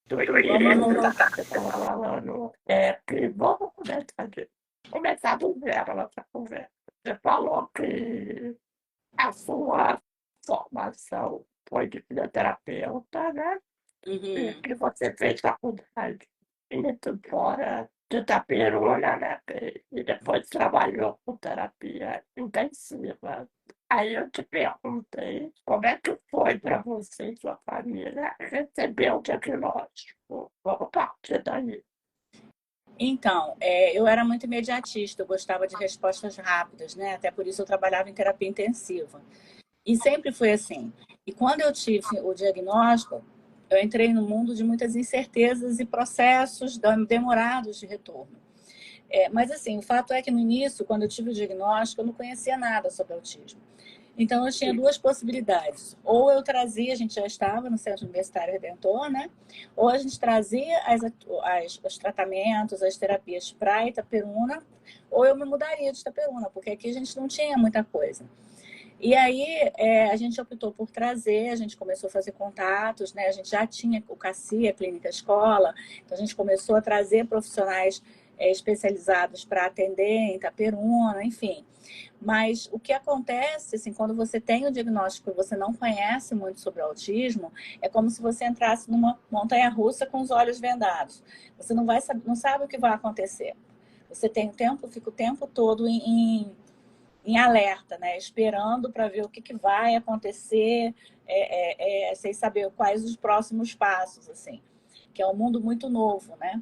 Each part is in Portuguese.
Vamos voltar. Você estava falando que vamos começar do zero nossa conversa. Você falou que a sua formação foi de fisioterapeuta, né? E Uhum. que você fez faculdade isso fora de Itaperuna, né? E depois trabalhou com terapia intensiva. Aí eu te perguntei como é que foi para você e sua família receber o diagnóstico. Vamos partir daí. Então, eu era muito imediatista, eu gostava de respostas rápidas, né? Até por isso eu trabalhava em terapia intensiva. E sempre foi assim. E quando eu tive o diagnóstico, eu entrei no mundo de muitas incertezas e processos demorados de retorno. Mas assim, o fato é que no início, quando eu tive o diagnóstico, eu não conhecia nada sobre autismo. Então eu tinha duas possibilidades. Ou eu trazia, a gente já estava no Centro Universitário Redentor, né? Ou a gente trazia os tratamentos, as terapias para Itaperuna, ou eu me mudaria de Itaperuna, porque aqui a gente não tinha muita coisa. E aí a gente optou por trazer, a gente começou a fazer contatos, né? A gente já tinha o CACI, a Clínica Escola, então a gente começou a trazer profissionais especializados para atender em Itaperuna, enfim. Mas o que acontece, assim, quando você tem o diagnóstico e você não conhece muito sobre o autismo, é como se você entrasse numa montanha-russa com os olhos vendados. Você não sabe o que vai acontecer. Você tem fica o tempo todo em alerta, né? Esperando para ver o que vai acontecer, sem saber quais os próximos passos, assim. Que é um mundo muito novo, né?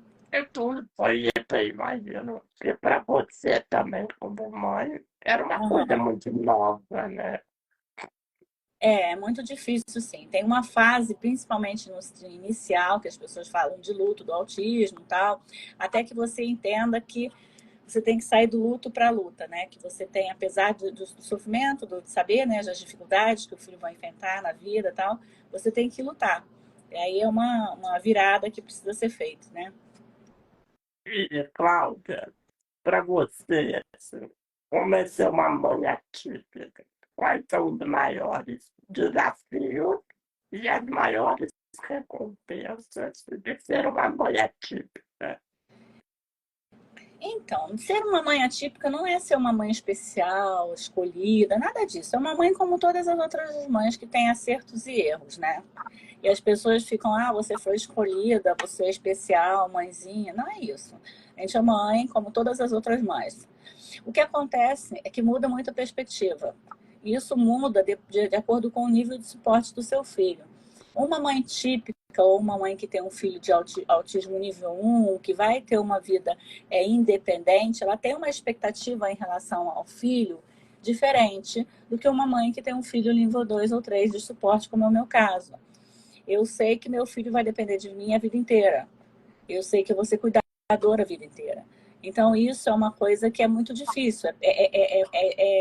Tudo foi isso, eu imagino que para você também, como mãe, era uma coisa Uhum. muito nova, né? É muito difícil, sim. Tem uma fase, principalmente no inicial, que as pessoas falam de luto do autismo e tal, até que você entenda que você tem que sair do luto para a luta, né? Que você tem, apesar do sofrimento, de saber, né, das dificuldades que o filho vai enfrentar na vida e tal, você tem que lutar. E aí é uma virada que precisa ser feita, né? E, Cláudia, para você, assim, como é ser uma mãe atípica? Quais são os maiores desafios e as maiores recompensas de ser uma mãe atípica? Então, ser uma mãe atípica não é ser uma mãe especial, escolhida, nada disso. É uma mãe como todas as outras mães que têm acertos e erros, né? E as pessoas ficam, você foi escolhida, você é especial, mãezinha. Não é isso. A gente é mãe como todas as outras mães. O que acontece é que muda muito a perspectiva. E isso muda de acordo com o nível de suporte do seu filho. Uma mãe típica ou uma mãe que tem um filho de autismo nível 1, que vai ter uma vida independente, ela tem uma expectativa em relação ao filho diferente do que uma mãe que tem um filho nível 2 ou 3 de suporte, como é o meu caso. Eu sei que meu filho vai depender de mim a vida inteira. Eu sei que eu vou ser cuidadora a vida inteira. Então, isso é uma coisa que é muito difícil.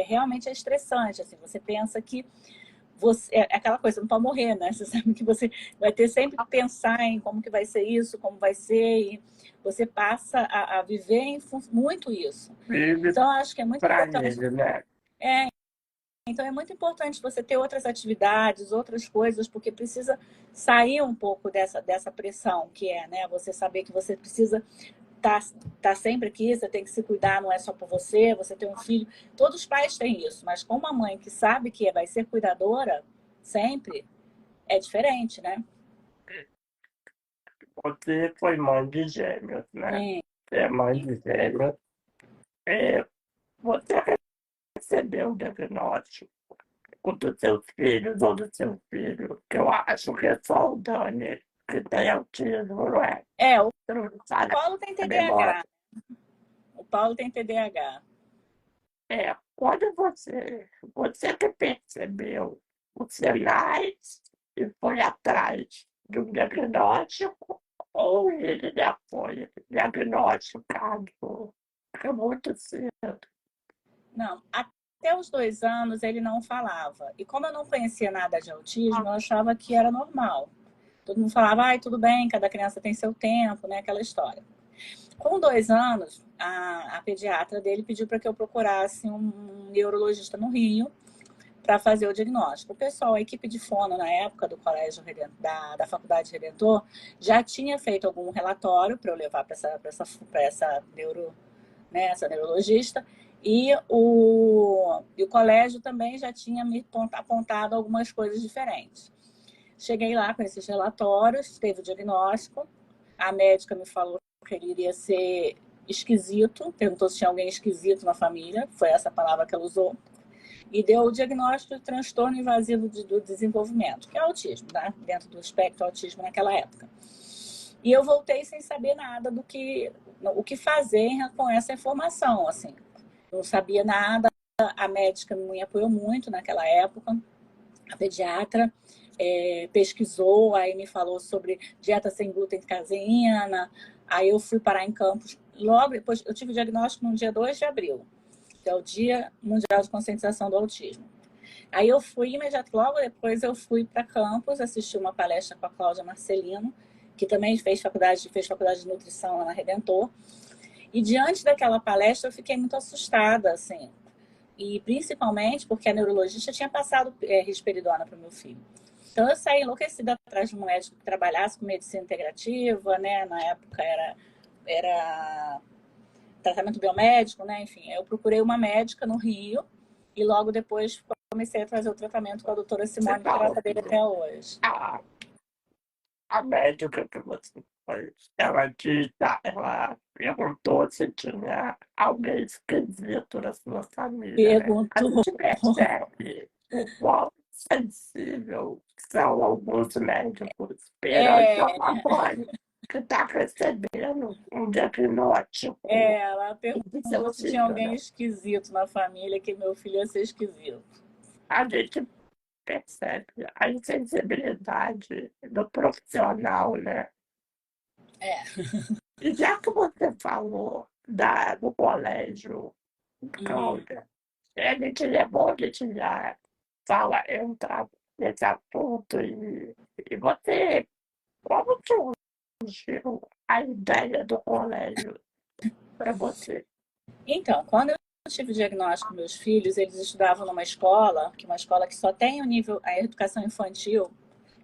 Realmente estressante. Assim, você pensa que é aquela coisa, não pode morrer, né? Você sabe que você vai ter sempre que pensar em como que vai ser isso, como vai ser, e você passa a viver muito isso. Vive Então, eu acho que é muito para importante. ele, né? Então, é muito importante você ter outras atividades, outras coisas, porque precisa sair um pouco dessa pressão que é, né? Você saber que você precisa tá sempre aqui, você tem que se cuidar, não é só por você, você tem um filho. Todos os pais têm isso, mas com uma mãe que sabe que vai ser cuidadora sempre, é diferente, né? Você foi mãe de gêmeos, né? Sim. Você é mãe de gêmeos. É, você recebeu o diagnóstico dos seus filhos ou do seu filho, que eu acho que é só o Dani que tem autismo, não é? O Você não sabe Paulo tem a memória. TDAH. O Paulo tem TDAH. Quando você que percebeu os sinais e foi atrás do diagnóstico, ou ele já foi diagnosticado muito cedo? Não, até os 2 anos ele não falava. E como eu não conhecia nada de autismo, eu achava que era normal. Todo mundo falava, ai, tudo bem, cada criança tem seu tempo, né? Aquela história. Com 2 anos, a pediatra dele pediu para que eu procurasse um neurologista no Rio para fazer o diagnóstico. O pessoal, a equipe de fono na época do colégio da Faculdade Redentor já tinha feito algum relatório para eu levar para essa neurologista, e o colégio também já tinha me apontado algumas coisas diferentes. Cheguei lá com esses relatórios, teve o diagnóstico, a médica me falou que ele iria ser esquisito, perguntou se tinha alguém esquisito na família, foi essa palavra que ela usou, e deu o diagnóstico de transtorno invasivo do desenvolvimento, que é autismo, né? Dentro do espectro autismo naquela época. E eu voltei sem saber nada o que fazer com essa informação, assim. Não sabia nada, a médica me apoiou muito naquela época, a pediatra, pesquisou, aí me falou sobre dieta sem glúten e caseína, aí eu fui parar em Campos. Logo depois, eu tive o diagnóstico no dia 2 de abril, que é o Dia Mundial de Conscientização do Autismo. Aí eu fui logo depois eu fui para Campos, assisti uma palestra com a Cláudia Marcelino, que também fez faculdade de nutrição lá na Redentor. E diante daquela palestra eu fiquei muito assustada, assim. E principalmente porque a neurologista tinha passado risperidona para o meu filho. Então eu saí enlouquecida atrás de um médico que trabalhasse com medicina integrativa, né? Na época era tratamento biomédico, né? Enfim, eu procurei uma médica no Rio e logo depois comecei a fazer o tratamento com a doutora Simone, que trata dele até hoje. A médica que você foi, ela perguntou se tinha alguém esquisito na sua família, né? A Perguntou. gente percebe o quão sensível são alguns médicos perante uma mãe que está recebendo um diagnóstico Ela perguntou se tinha sensível, alguém né? esquisito na família, que meu filho ia ser esquisito. A gente percebe a insensibilidade do profissional, né? E já que você falou do colégio, Cláudia, a gente levou, a gente já entrar nesse assunto e você, como surgiu a ideia do colégio para você? Então, quando eu tive o diagnóstico dos meus filhos, eles estudavam numa escola, uma escola que só tem o nível, a educação infantil,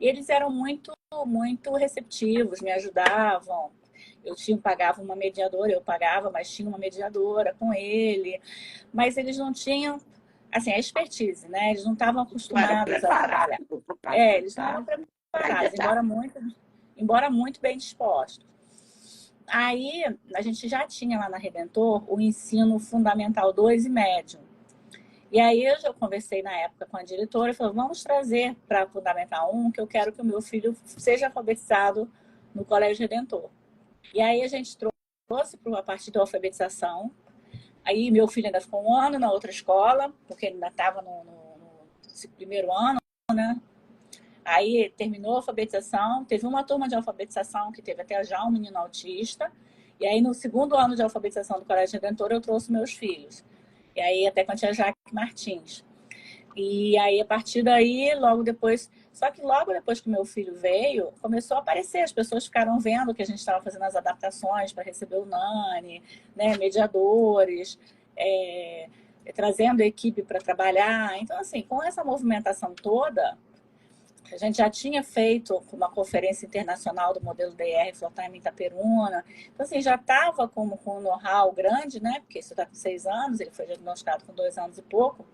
e eles eram muito, muito receptivos, me ajudavam. Pagava uma mediadora, eu pagava, mas tinha uma mediadora com ele. Mas eles não tinham, assim, a expertise, né? Eles não estavam acostumados a trabalhar. Eles não eram preparados, embora muito bem dispostos. Aí, a gente já tinha lá na Redentor o ensino fundamental 2 e médio. E aí eu já conversei na época com a diretora e falou, vamos trazer para Fundamental 1, que eu quero que o meu filho seja alfabetizado no Colégio Redentor. E aí a gente trouxe para a parte da alfabetização. Aí meu filho ainda ficou um ano na outra escola, porque ele ainda estava no primeiro ano, né? Aí terminou a alfabetização, teve uma turma de alfabetização que teve até já um menino autista. E aí no segundo ano de alfabetização do Colégio Redentor eu trouxe meus filhos. E aí até com a tia Jaque Martins. E aí a partir daí, logo depois que meu filho veio, começou a aparecer, as pessoas ficaram vendo que a gente estava fazendo as adaptações para receber o Nani, né, mediadores, trazendo a equipe para trabalhar. Então, assim, com essa movimentação toda, a gente já tinha feito uma conferência internacional do modelo DR Flowtime em Itaperuna. Então, assim, já estava com um know-how grande, né? Porque isso está com 6 anos, ele foi diagnosticado com 2 anos e pouco.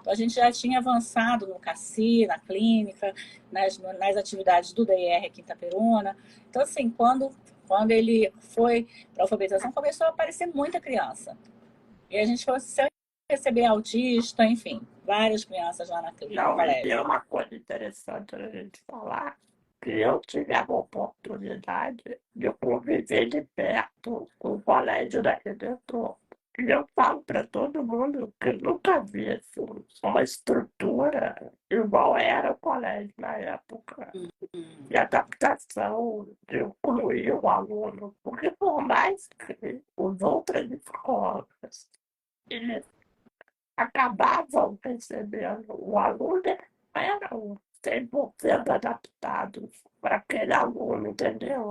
Então, a gente já tinha avançado no CACI, na clínica, nas atividades do DR aqui em Itaperuna. Então, assim, quando ele foi para a alfabetização, começou a aparecer muita criança. E a gente começou a receber autista, enfim, várias crianças lá na clínica. Não, e tem uma coisa interessante a gente falar, que eu tive a oportunidade de conviver de perto com o Colégio da Redentor. E eu falo para todo mundo que nunca vi assim, uma estrutura igual era o colégio na época. E a adaptação de incluir o aluno, porque por mais que as outras escolas eles acabavam percebendo o aluno eram 100% adaptados para aquele aluno, entendeu?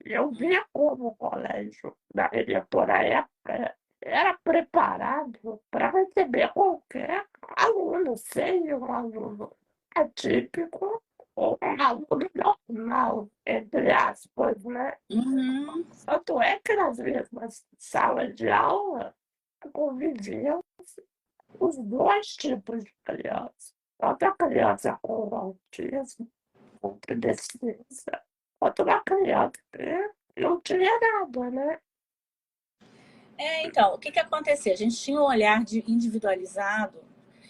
Eu via como o colégio da Redentor na época era preparado para receber qualquer aluno sem um aluno atípico ou um aluno normal, entre aspas, né? Uhum. Tanto é que nas mesmas salas de aula conviviam os dois tipos de criança. Tanto a criança com autismo, com deficiência, quanto uma criança que não tinha nada, né? Então, o que que acontecia? A gente tinha um olhar individualizado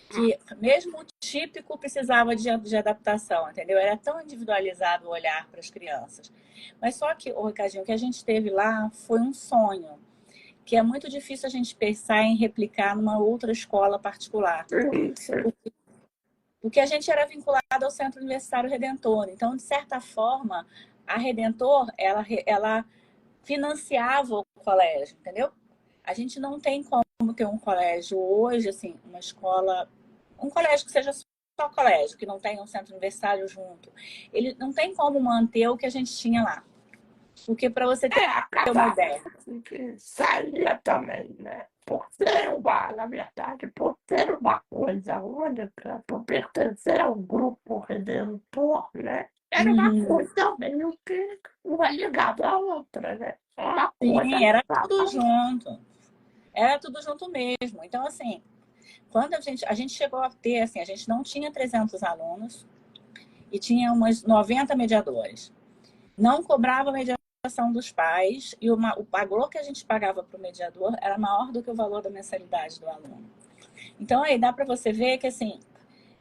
que mesmo o típico precisava de adaptação, entendeu? Era tão individualizado o olhar para as crianças. Mas só que, o Ricardinho, o que a gente teve lá foi um sonho, que é muito difícil a gente pensar em replicar numa outra escola particular. Isso. Porque a gente era vinculado ao Centro Universitário Redentor. Então, de certa forma, a Redentor, ela financiava o colégio, entendeu? A gente não tem como ter um colégio hoje, assim, uma escola, um colégio que seja só colégio, que não tenha um centro universitário junto. Ele não tem como manter o que a gente tinha lá. Porque para você ter uma Acabava ideia. assim, que saía também, né? Por ser na verdade, por ser uma coisa única, por pertencer ao grupo redentor, né? Era uma Uhum. coisa meio que uma ligada à outra, né? Uma coisa Sim, era ligada à tudo outra. junto. Era tudo junto mesmo. Então, assim, quando a gente chegou a ter, assim, a gente não tinha 300 alunos e tinha umas 90 mediadores. Não cobrava mediação dos pais e o valor que a gente pagava para o mediador era maior do que o valor da mensalidade do aluno. Então, aí dá para você ver que, assim,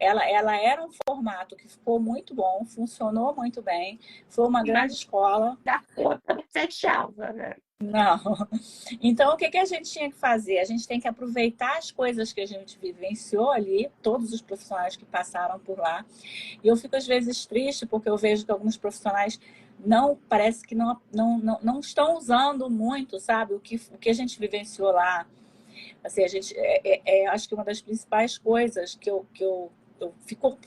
ela era um formato que ficou muito bom, funcionou muito bem, foi uma grande Mas escola. da conta não fechava, né? Não. Então, o que a gente tinha que fazer? A gente tem que aproveitar as coisas que a gente vivenciou ali, todos os profissionais que passaram por lá. E eu fico, às vezes, triste, porque eu vejo que alguns profissionais parece que não estão usando muito, sabe, o que a gente vivenciou lá. Assim, a gente, acho que uma das principais coisas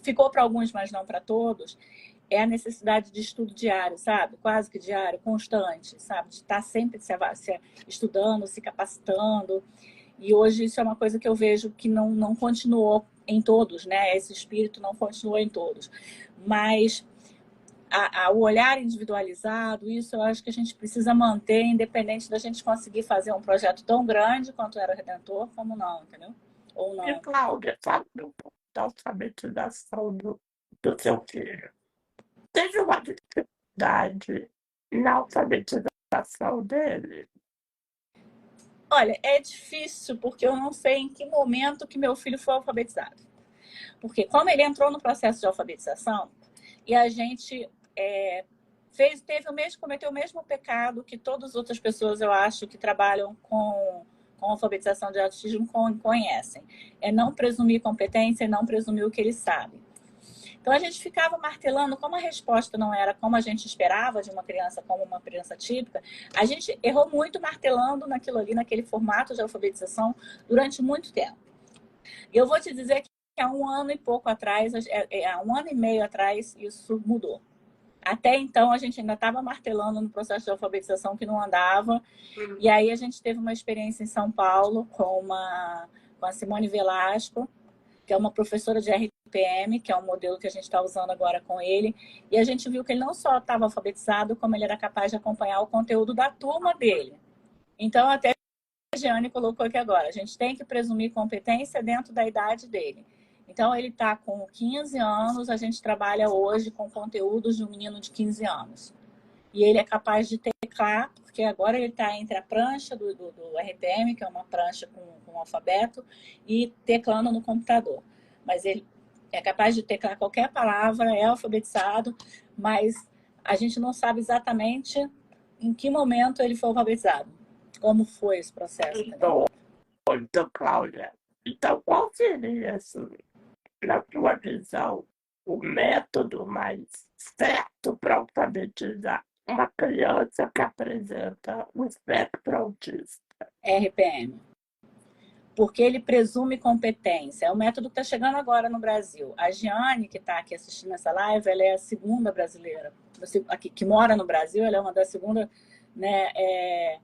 ficou para alguns, mas não para todos, é a necessidade de estudo diário, sabe? Quase que diário, constante, sabe? De estar sempre se estudando, se capacitando. E hoje isso é uma coisa que eu vejo que não continuou em todos, né? Esse espírito não continuou em todos. Mas o olhar individualizado, isso eu acho que a gente precisa manter, independente da gente conseguir fazer um projeto tão grande quanto era o Redentor, como não, entendeu? Ou E, não. Cláudia, sabe um pouco da alfabetização do seu filho? Teve uma dificuldade na alfabetização dele? Olha, é difícil porque eu não sei em que momento que meu filho foi alfabetizado. Porque como ele entrou no processo de alfabetização e a gente cometeu o mesmo pecado que todas as outras pessoas, eu acho, que trabalham com alfabetização de autismo conhecem. É não presumir competência e não presumir o que ele sabe. Então a gente ficava martelando, como a resposta não era como a gente esperava de uma criança como uma criança típica, a gente errou muito martelando naquilo ali, naquele formato de alfabetização durante muito tempo. E eu vou te dizer que há um ano e pouco atrás, há um ano e meio atrás, isso mudou. Até então a gente ainda estava martelando no processo de alfabetização que não andava. E aí a gente teve uma experiência em São Paulo com a Simone Velasco, que é uma professora de RPM, que é um modelo que a gente está usando agora com ele. E a gente viu que ele não só estava alfabetizado, como ele era capaz de acompanhar o conteúdo da turma dele. Então, até a Giane colocou aqui agora, a gente tem que presumir competência dentro da idade dele. Então, ele está com 15 anos, a gente trabalha hoje com conteúdos de um menino de 15 anos. E ele é capaz de teclar, porque agora ele está entre a prancha do RPM, que é uma prancha com alfabeto, e teclando no computador. Mas ele é capaz de teclar qualquer palavra, é alfabetizado, mas a gente não sabe exatamente em que momento ele foi alfabetizado. Como foi esse processo, entendeu? Então, Cláudia, então qual seria, assim, na tua visão, o método mais certo para alfabetizar uma criança que apresenta um espectro autista? RPM. Porque ele presume competência. É um método que está chegando agora no Brasil. A Giane, que está aqui assistindo essa live, ela é a segunda brasileira que mora no Brasil, ela é uma das segundas, né,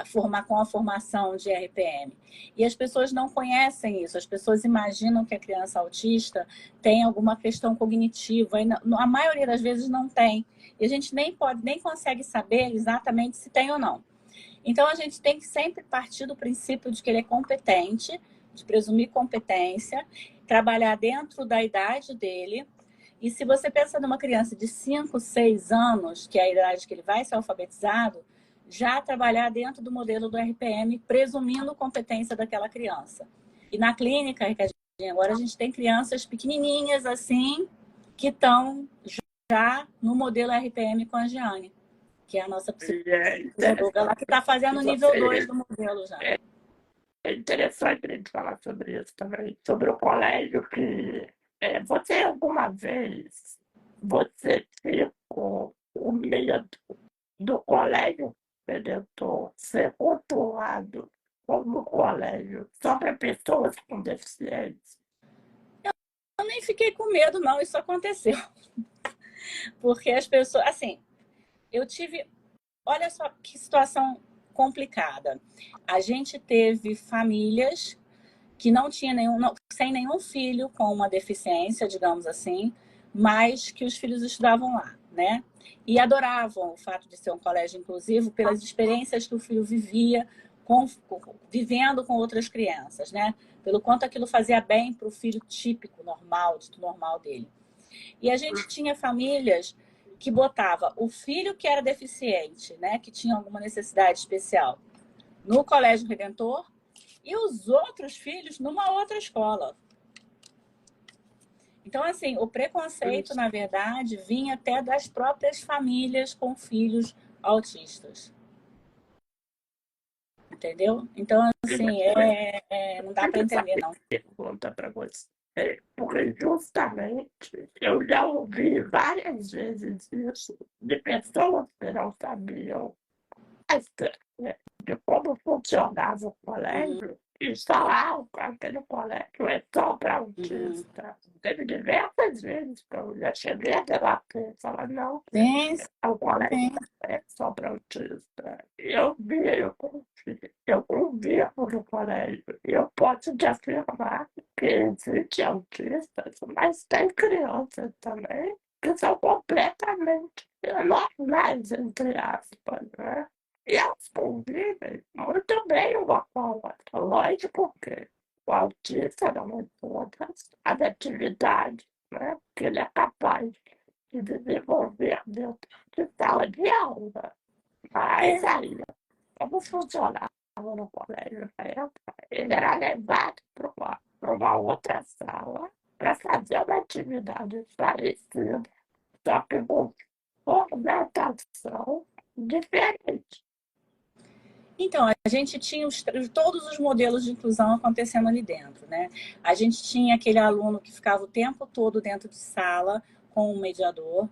formar com a formação de RPM. E as pessoas não conhecem isso, as pessoas imaginam que a criança autista tem alguma questão cognitiva, e a maioria das vezes não tem. E a gente nem consegue saber exatamente se tem ou não. Então, a gente tem que sempre partir do princípio de que ele é competente, de presumir competência, trabalhar dentro da idade dele. E se você pensa numa criança de 5, 6 anos, que é a idade que ele vai ser alfabetizado, já trabalhar dentro do modelo do RPM, presumindo competência daquela criança. E na clínica, Ricardinho, agora a gente tem crianças pequenininhas assim, que estão já no modelo RPM com a Giane, que é a nossa psicóloga lá, que está fazendo o nível 2 do modelo já. É interessante a gente falar sobre isso também, sobre o colégio, que você alguma vez, você ficou com medo do colégio Redentor ser rotulado como colégio só para pessoas com deficiência? Eu nem fiquei com medo, não, isso aconteceu. Porque as pessoas, assim, eu tive, olha só que situação complicada. A gente teve famílias que não tinha sem nenhum filho com uma deficiência, digamos assim, mas que os filhos estudavam lá, né? E adoravam o fato de ser um colégio inclusivo pelas experiências que o filho vivia vivendo com outras crianças, né? Pelo quanto aquilo fazia bem para o filho típico, normal, dito normal dele. E a gente tinha famílias que botava o filho que era deficiente, né, que tinha alguma necessidade especial, no Colégio Redentor e os outros filhos numa outra escola. Então, assim, o preconceito, na verdade, vinha até das próprias famílias com filhos autistas. Entendeu? Então, assim, não dá para entender, não. Pergunta para você. Porque justamente eu já ouvi várias vezes isso de pessoas que não sabiam de como funcionava o colégio e falavam que aquele colégio é só para autista. Teve diversas vezes que eu já cheguei a debater e falar, não, o colégio é só para autista. Eu convivo no colégio e eu posso te afirmar que existe autistas, mas tem crianças também que são completamente normais, entre aspas, né? E elas convivem muito bem uma com a outra. Lógico que o autista não é todas as atividades, né, que ele é capaz de desenvolver dentro de sala de aula. Mas aí, como funcionava no colégio na época, ele era levado para uma outra sala para fazer uma atividade parecida, só que com formatação diferente. Então, a gente tinha todos os modelos de inclusão acontecendo ali dentro, né? A gente tinha aquele aluno que ficava o tempo todo dentro de sala com um mediador.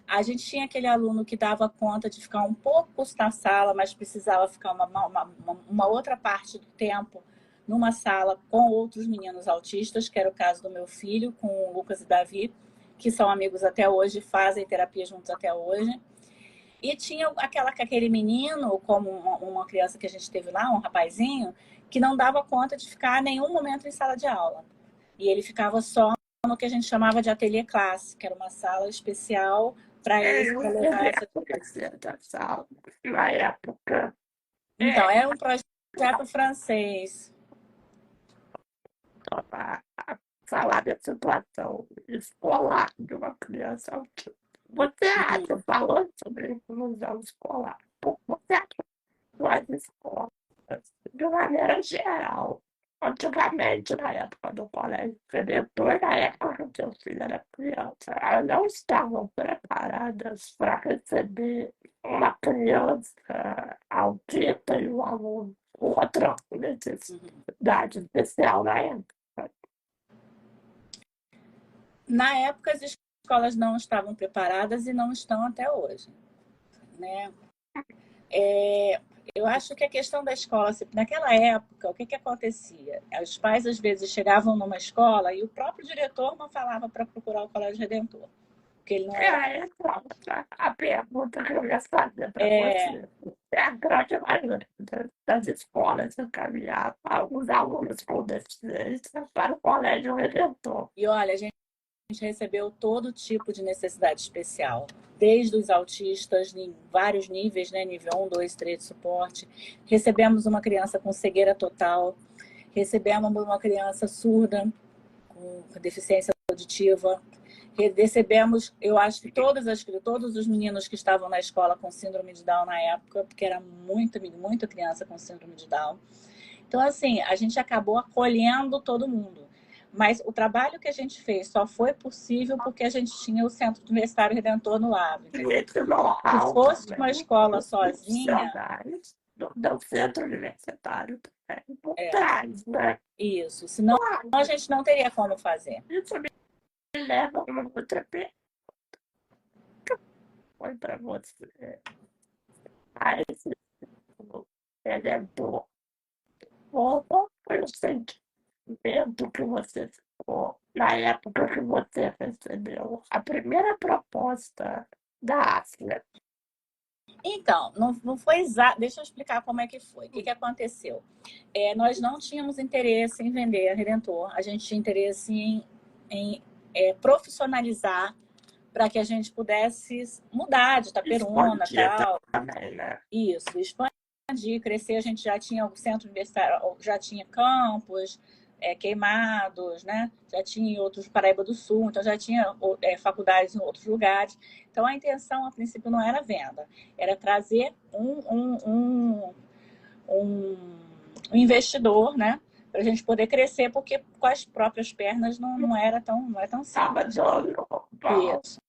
A gente tinha aquele aluno que dava conta de ficar um pouco na sala, mas precisava ficar uma outra parte do tempo numa sala com outros meninos autistas, que era o caso do meu filho, com o Lucas e Davi, que são amigos até hoje, fazem terapia juntos até hoje. E tinha aquele menino, como uma criança que a gente teve lá, um rapazinho, que não dava conta de ficar nenhum momento em sala de aula. E ele ficava só no que a gente chamava de ateliê classe, que era uma sala especial para ele, para levar essa apresentação na época. Então, era um projeto francês. Para falar da situação escolar de uma criança autista. Você acha, falando sobre inclusão escolar, você acha que as escolas, de maneira geral, antigamente, na época do colégio Redentor, na época que o seu filho era criança, elas não estavam preparadas para receber uma criança autista e um aluno com outra necessidade especial na época? Na época, as escolas não estavam preparadas e não estão até hoje, né? Eu acho que a questão da escola, naquela época, o que acontecia? Os pais, às vezes, chegavam numa escola e o próprio diretor não falava para procurar o Colégio Redentor. Porque ele não era... A pergunta que eu ia fazer para você. A grande maioria das escolas encaminhava os alunos com deficiência para o Colégio Redentor. E olha, a gente recebeu todo tipo de necessidade especial, desde os autistas em vários níveis, né? Nível 1, 2, 3 de suporte. Recebemos uma criança com cegueira total, recebemos uma criança surda com deficiência auditiva, recebemos, eu acho que todos os meninos que estavam na escola com síndrome de Down na época, porque era muita criança com síndrome de Down. Então, assim, a gente acabou acolhendo todo mundo. Mas o trabalho que a gente fez só foi possível porque a gente tinha o Centro Universitário Redentor no Lab. Se fosse uma escola sozinha... do centro universitário também, por trás, né? Isso, senão a gente não teria como fazer. Isso me leva a uma outra pergunta. Foi para você. Mas Redentor, qual foi o sentimento que você ficou na época que você recebeu a primeira proposta da África? Então, não foi exato. Deixa eu explicar como é que foi. O que aconteceu? Nós não tínhamos interesse em vender a Redentor. A gente tinha interesse em profissionalizar para que a gente pudesse mudar de Itaperuna e tal. Também, né? Isso, expandir, crescer. A gente já tinha o centro universitário, já tinha campus, Queimados, né? Já tinha em outros, Paraíba do Sul, então já tinha faculdades em outros lugares. Então a intenção, a princípio, não era venda, era trazer um investidor, né? Para a gente poder crescer, porque com as próprias pernas não é tão simples. Isso.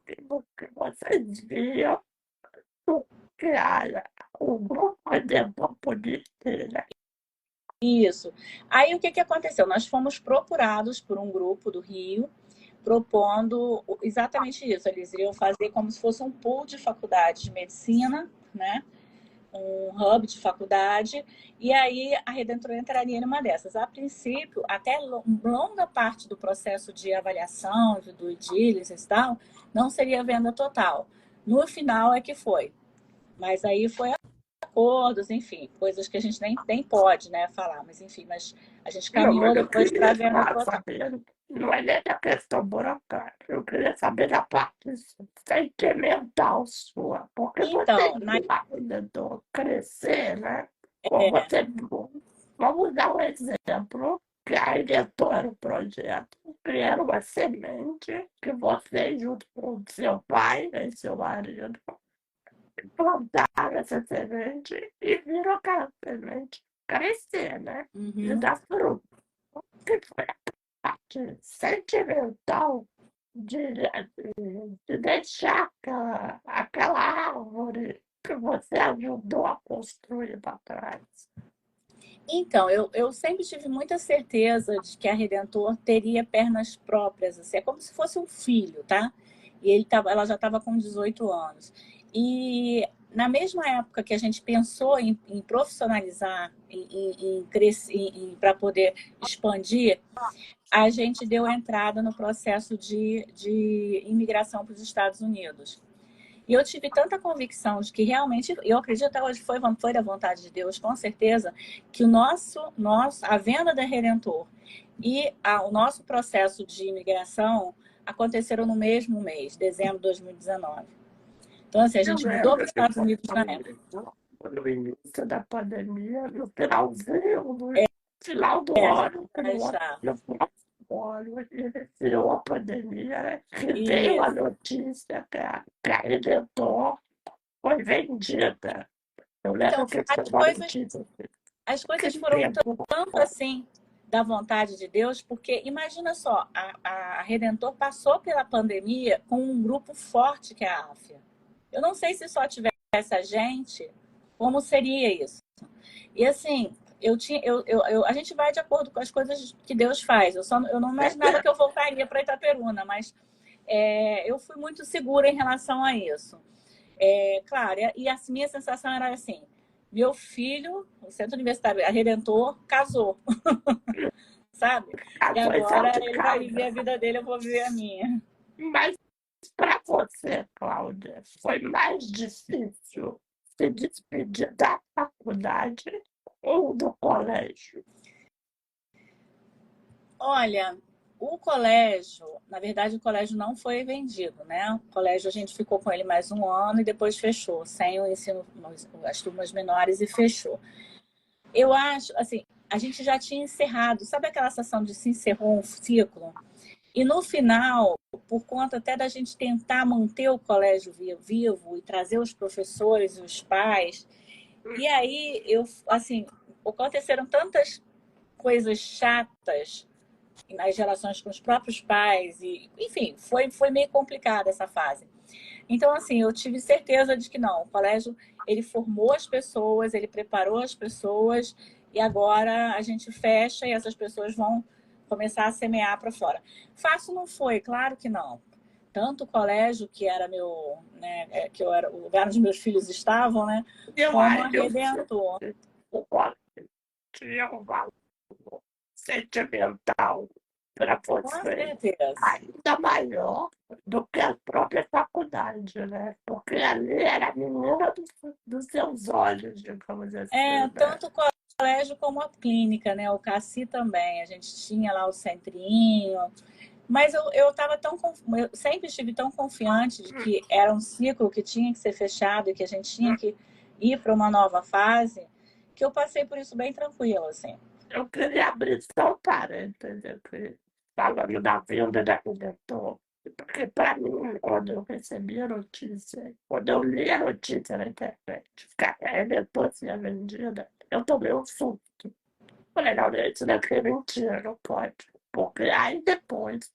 Que vocês viam que o grupo Redentor podia ter, né? Isso. Aí o que aconteceu? Nós fomos procurados por um grupo do Rio, propondo exatamente isso. Eles iriam fazer como se fosse um pool de faculdade de medicina, né? Um hub de faculdade, e aí a Redentor entraria numa dessas. A princípio, até longa parte do processo de avaliação, do due diligence e tal, não seria venda total. No final é que foi. Mas aí foi acordos, enfim, coisas que a gente nem pode, né, falar, mas enfim, mas a gente caminhou depois para venda total. Não é nem a questão burocrática, eu queria saber da parte sentimental sua, porque Então, você ajudou a crescer, né? Como você, vamos dar um exemplo, que a diretora do projeto criaram uma semente que você, junto com seu pai e seu marido, plantaram essa semente e viram aquela semente crescer, né? E dar fruto. O que foi a parte sentimental de deixar aquela árvore que você ajudou a construir para trás? Então, eu sempre tive muita certeza de que a Redentor teria pernas próprias, assim, é como se fosse um filho, tá? E ela já estava com 18 anos. E na mesma época que a gente pensou em profissionalizar, em crescer, para poder expandir, a gente deu entrada no processo de imigração para os Estados Unidos. E eu tive tanta convicção de que realmente, eu acredito até hoje foi da vontade de Deus, com certeza, que a venda da Redentor e o nosso processo de imigração aconteceram no mesmo mês, dezembro de 2019. Então, assim, a gente mudou para os Estados Unidos na época. No início da pandemia, no finalzinho, no final do ano, no próximo ano, iniciou a pandemia, né? E veio a notícia que a Redentor foi vendida. Eu lembro que foi uma notícia. As coisas foram tanto assim da vontade de Deus, porque imagina só, a Redentor passou pela pandemia com um grupo forte que é a AFIA. Eu não sei se só tivesse a gente, como seria isso? E assim, a gente vai de acordo com as coisas que Deus faz. Eu não imaginava que eu voltaria para Itaperuna, mas eu fui muito segura em relação a isso. Claro, e a minha sensação era assim, meu filho, o Centro Universitário, a Redentor, casou. Sabe? E agora ele vai viver a vida dele, eu vou viver a minha. Mas para você, Cláudia, foi mais difícil se despedir da faculdade ou do colégio? Olha, o colégio, na verdade, o colégio não foi vendido, né? O colégio a gente ficou com ele mais um ano e depois fechou, sem o ensino, as turmas menores e fechou. Eu acho, assim, a gente já tinha encerrado, sabe aquela sensação de se encerrou um ciclo? E no final, por conta até da gente tentar manter o colégio vivo e trazer os professores e os pais, e aí eu, assim, aconteceram tantas coisas chatas nas relações com os próprios pais e, enfim, foi meio complicada essa fase. Então, assim, eu tive certeza de que não, o colégio, ele formou as pessoas, ele preparou as pessoas e agora a gente fecha e essas pessoas vão começar a semear para fora. Fácil não foi, claro que não. Tanto o colégio, que era meu, né, que eu era o lugar onde meus filhos estavam, né, Eu como a acho Redentor. que o colégio tinha um valor sentimental para Com você certeza. ainda maior do que a própria faculdade, né? Porque ali era a menina dos seus olhos, digamos assim, né? Tanto o colégio como a clínica, né? O Cassi também. A gente tinha lá o centrinho. Mas eu estava eu sempre estive tão confiante de que era um ciclo que tinha que ser fechado e que a gente tinha que ir para uma nova fase, que eu passei por isso bem tranquilo, assim. Eu queria abrir só um parênteses aqui, falando da venda da Redentor, porque para mim, quando eu recebi a notícia, quando eu li a notícia na internet, que a Redentor tinha vendida, eu tomei um susto. Falei, não, isso daqui é mentira, não pode. Porque aí depois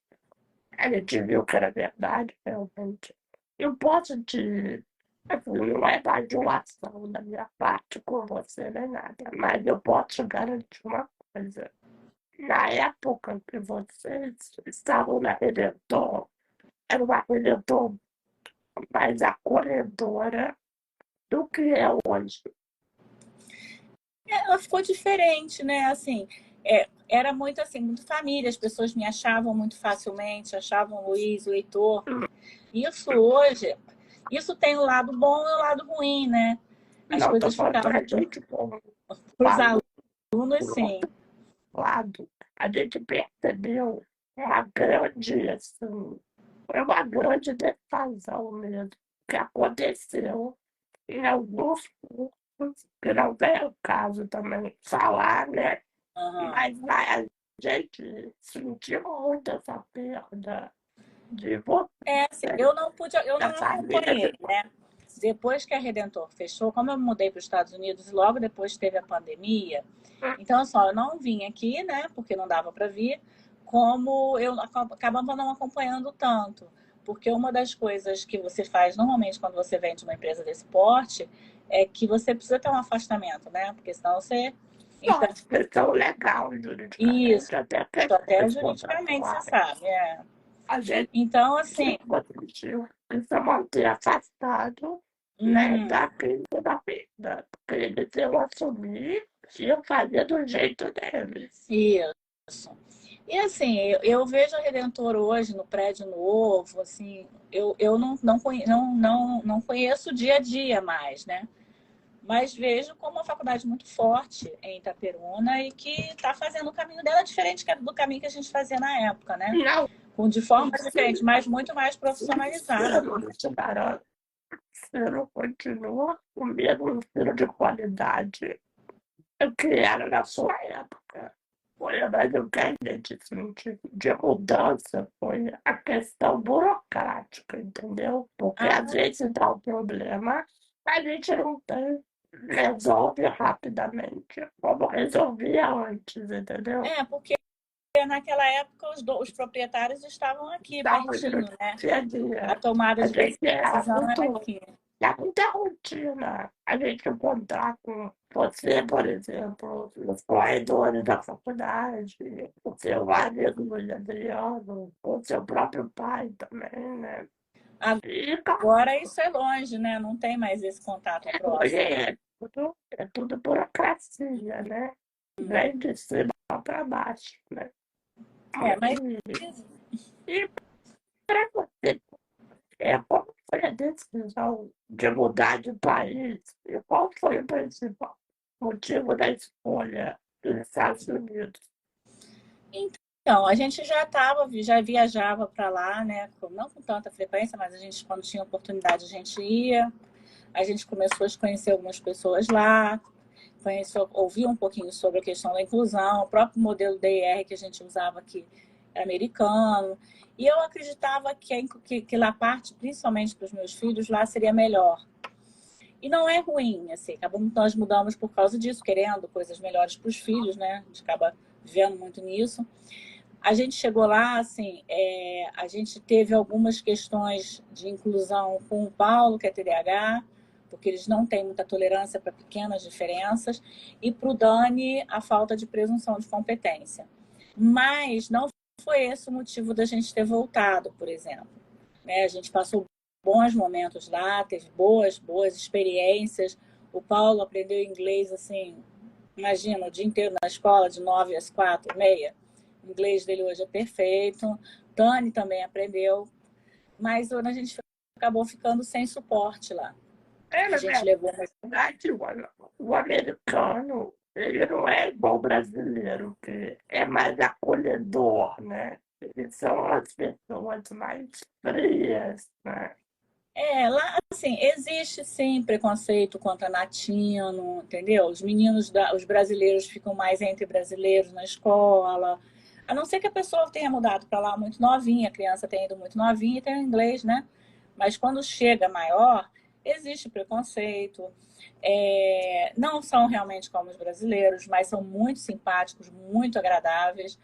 a gente viu que era verdade, realmente. Eu posso te. Assim, não é bajulação da minha parte com você nem nada, mas eu posso te garantir uma coisa. Na época que vocês estavam na Redentor, era uma Redentor mais acolhedora do que é hoje. Ela ficou diferente, né? Assim, era muito assim, muito família, as pessoas me achavam muito facilmente, achavam o Luiz, o Heitor. Isso hoje, isso tem o lado bom e o lado ruim, né? As Não estou coisas falando ficaram a gente como para os aluno, alunos, por sim. outro lado, a gente percebeu uma grande, assim, foi uma grande defasão mesmo que aconteceu em alguns cursos, que não vem o caso também falar, né? Uhum. Mas a gente sentiu muito essa perda de Assim, eu não pude, eu da não família acompanhei, de né? Depois que a Redentor fechou, como eu mudei para os Estados Unidos e logo depois teve a pandemia, então só eu não vim aqui, né? Porque não dava para vir, como eu acabava não acompanhando tanto, porque uma das coisas que você faz normalmente quando você vende uma empresa desse porte é que você precisa ter um afastamento, né? Porque senão você, então, questão legal, isso, juridicamente, até até questões juridicamente você contratuais. sabe, é. A gente Então, assim, conseguiu se manter afastado, né, uhum. da crise da vida, porque eles iam assumir e iam fazer do jeito deles. Isso. E assim, eu vejo a Redentor hoje no prédio novo, assim, eu não conheço o dia a dia mais, né? Mas vejo como uma faculdade muito forte em Itaperuna e que está fazendo o caminho dela diferente do caminho que a gente fazia na época, né? Não, De forma diferente, mas muito mais se profissionalizada. não te garanto, se não continua o mesmo ensino de qualidade que era na sua época. Foi mais o que a gente sentiu de mudança, foi a questão burocrática, entendeu? Porque às Ah, vezes dá um problema, a gente não tem, resolve rapidamente, como resolvia antes, entendeu? porque naquela época os proprietários estavam aqui, Dá muito no pertinho, né? dia a A dia. tomada A de gente era decisão era muito. aqui. Dá muita rotina. A gente encontrar com você, por exemplo, nos corredores da faculdade, o seu amigo Luiz Adriano, o seu próprio pai também, né? E, cara, Agora isso é longe, né? Não tem mais esse contato hoje próximo. é tudo burocracia, né? Vem de cima para baixo, né? Mas E para você, como foi a decisão de mudar de país? E qual foi o principal motivo da escolha dos Estados Unidos? Então, a gente já viajava para lá, né? Não com tanta frequência, mas a gente, quando tinha oportunidade, a gente ia. A gente começou a conhecer algumas pessoas lá, ouvir um pouquinho sobre a questão da inclusão, o próprio modelo DIR que a gente usava aqui era americano. E eu acreditava que lá parte, principalmente para os meus filhos, lá seria melhor. E não é ruim, assim, nós mudamos por causa disso, querendo coisas melhores para os filhos, né? A gente acaba vivendo muito nisso. A gente chegou lá, assim, a gente teve algumas questões de inclusão com o Paulo, que é TDAH, porque eles não têm muita tolerância para pequenas diferenças, e para o Dani, a falta de presunção de competência. Mas não foi esse o motivo da gente ter voltado, por exemplo. Né? A gente passou bons momentos lá, teve boas experiências. O Paulo aprendeu inglês, assim, imagina, o dia inteiro na escola, de 9 às 4h30. O inglês dele hoje é perfeito. Dani também aprendeu. Mas a gente acabou ficando sem suporte lá. A Na gente levou uma... verdade, o americano, ele não é igual o brasileiro, que é mais acolhedor, né? Eles são as pessoas mais frias, né? Lá, assim, existe sim preconceito contra latino, entendeu? Os meninos, os brasileiros ficam mais entre brasileiros na escola. A não ser que a pessoa tenha mudado para lá muito novinha, a criança tenha ido muito novinha e tenha inglês, né? Mas quando chega maior, existe preconceito. Não são realmente como os brasileiros, mas são muito simpáticos, muito agradáveis.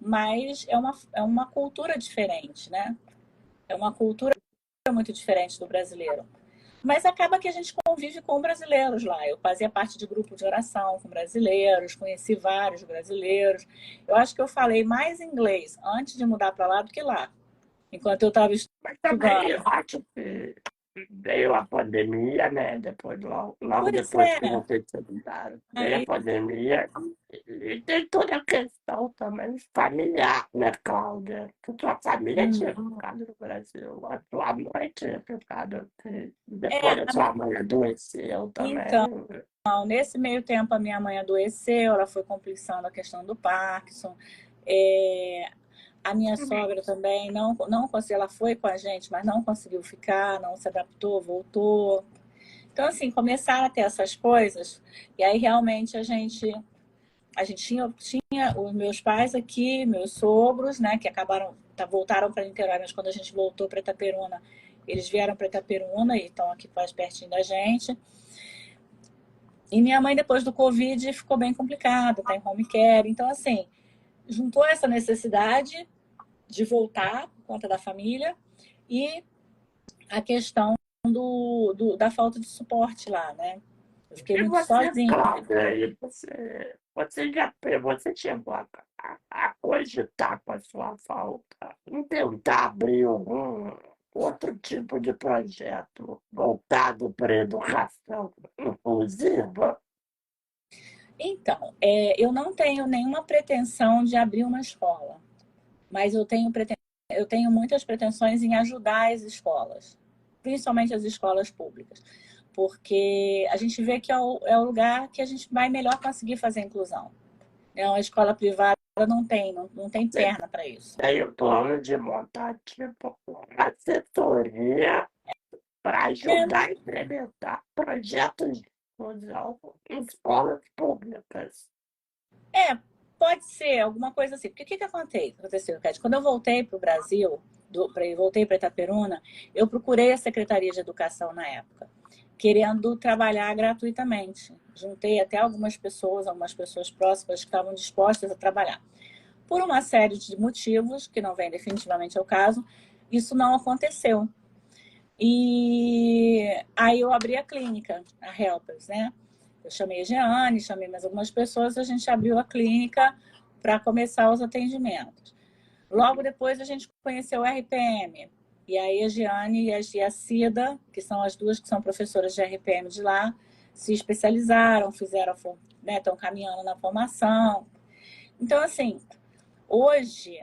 Mas é uma cultura diferente, né? É uma cultura muito diferente do brasileiro. Mas acaba que a gente convive com brasileiros lá. Eu fazia parte de grupo de oração com brasileiros, conheci vários brasileiros. Eu acho que eu falei mais inglês antes de mudar para lá do que lá, enquanto eu estava Mas também estudando. eu acho que veio a pandemia, né? Depois, logo Pois depois que é, vocês se mudaram, veio a aí, pandemia e tem toda a questão também familiar, né, Cláudia? Que tua família tinha ficado no Brasil, a tua mãe tinha ficado aqui, depois a sua mãe adoeceu então, também. nesse meio tempo a minha mãe adoeceu, ela foi complicando a questão do Parkinson. É, a minha sogra também não conseguiu, ela foi com a gente, mas não conseguiu ficar, não se adaptou, voltou. Então, assim, começaram a ter essas coisas, e aí realmente a gente tinha os meus pais aqui, meus sogros, né, que voltaram para Niterói, mas quando a gente voltou para Itaperuna, eles vieram para Itaperuna e estão aqui quase pertinho da gente. E minha mãe, depois do Covid, ficou bem complicada, tá em home care. Então, assim, juntou essa necessidade de voltar por conta da família e a questão da falta de suporte lá, né? Eu fiquei E muito você, sozinha. Cláudia, você chegou a cogitar com a sua falta em tentar abrir algum outro tipo de projeto voltado para a educação inclusiva? Então, eu não tenho nenhuma pretensão de abrir uma escola, mas eu tenho muitas pretensões em ajudar as escolas, principalmente as escolas públicas, porque a gente vê que é o lugar que a gente vai melhor conseguir fazer a inclusão. Uma escola privada não tem Você perna para isso. tem o plano de montar tipo uma assessoria para ajudar a implementar projetos de inclusão em escolas públicas. É, pode ser alguma coisa assim. Porque o que aconteceu, Kat? Quando eu voltei para o Brasil, voltei para Itaperuna, eu procurei a Secretaria de Educação na época, querendo trabalhar gratuitamente. Juntei até algumas pessoas próximas que estavam dispostas a trabalhar. Por uma série de motivos, que não vem definitivamente ao caso, isso não aconteceu. E aí eu abri a clínica, a Helpers, né? Eu chamei a Jeane, chamei mais algumas pessoas, a gente abriu a clínica para começar os atendimentos. Logo depois a gente conheceu o RPM. E aí a Jeane e a Cida, que são as duas que são professoras de RPM de lá, se especializaram, né, estão caminhando na formação. Então, assim, hoje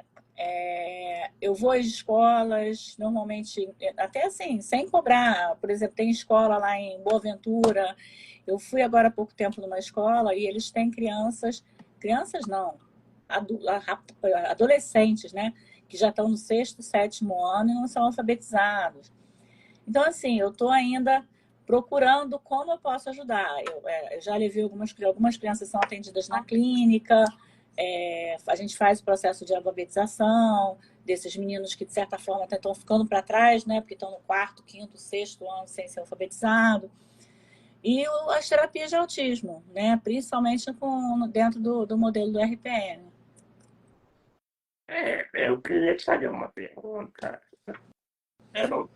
Eu vou às escolas, normalmente, até assim, sem cobrar. Por exemplo, tem escola lá em Boa Ventura. Eu fui agora há pouco tempo numa escola e eles têm crianças não, adolescentes, né? Que já estão no 6º, 7º ano e não são alfabetizados. Então, assim, eu estou ainda procurando como eu posso ajudar. Eu já levei algumas crianças são atendidas na clínica, a gente faz o processo de alfabetização desses meninos que, de certa forma, até estão ficando para trás, né? Porque estão no 4º, 5º, 6º ano sem ser alfabetizado. E as terapias de autismo, né? Principalmente dentro do modelo do RPM. Eu queria te fazer uma pergunta. Eu não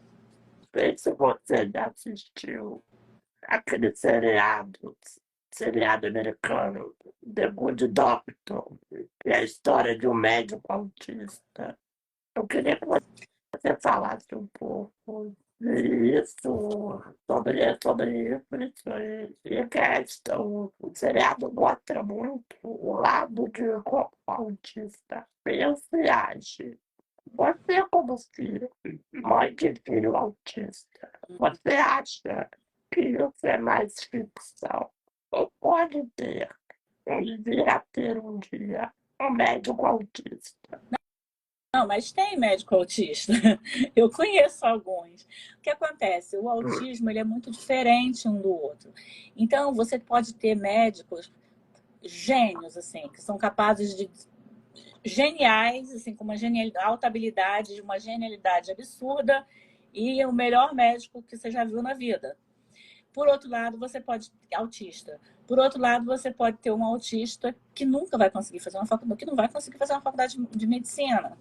sei se você já assistiu aquele seriado americano, The Good Doctor, que é a história de um médico autista. Eu queria que você falasse um pouco isso, sobre isso e a questão. O seriado mostra muito o lado de como o autista pensa e age. Você, como filho, mãe de filho autista, você acha que isso é mais ficção? Ou pode ter, e vir a ter um dia, um médico autista? Não, mas tem médico autista. Eu conheço alguns. O que acontece? O Hum, autismo ele é muito diferente um do outro. Então, você pode ter médicos gênios, assim, que são capazes de geniais, assim, com uma alta habilidade, uma genialidade absurda, e o melhor médico que você já viu na vida. Por outro lado, você pode autista. Por outro lado, você pode ter um autista que nunca vai conseguir fazer uma faculdade, que não vai conseguir fazer uma faculdade de medicina.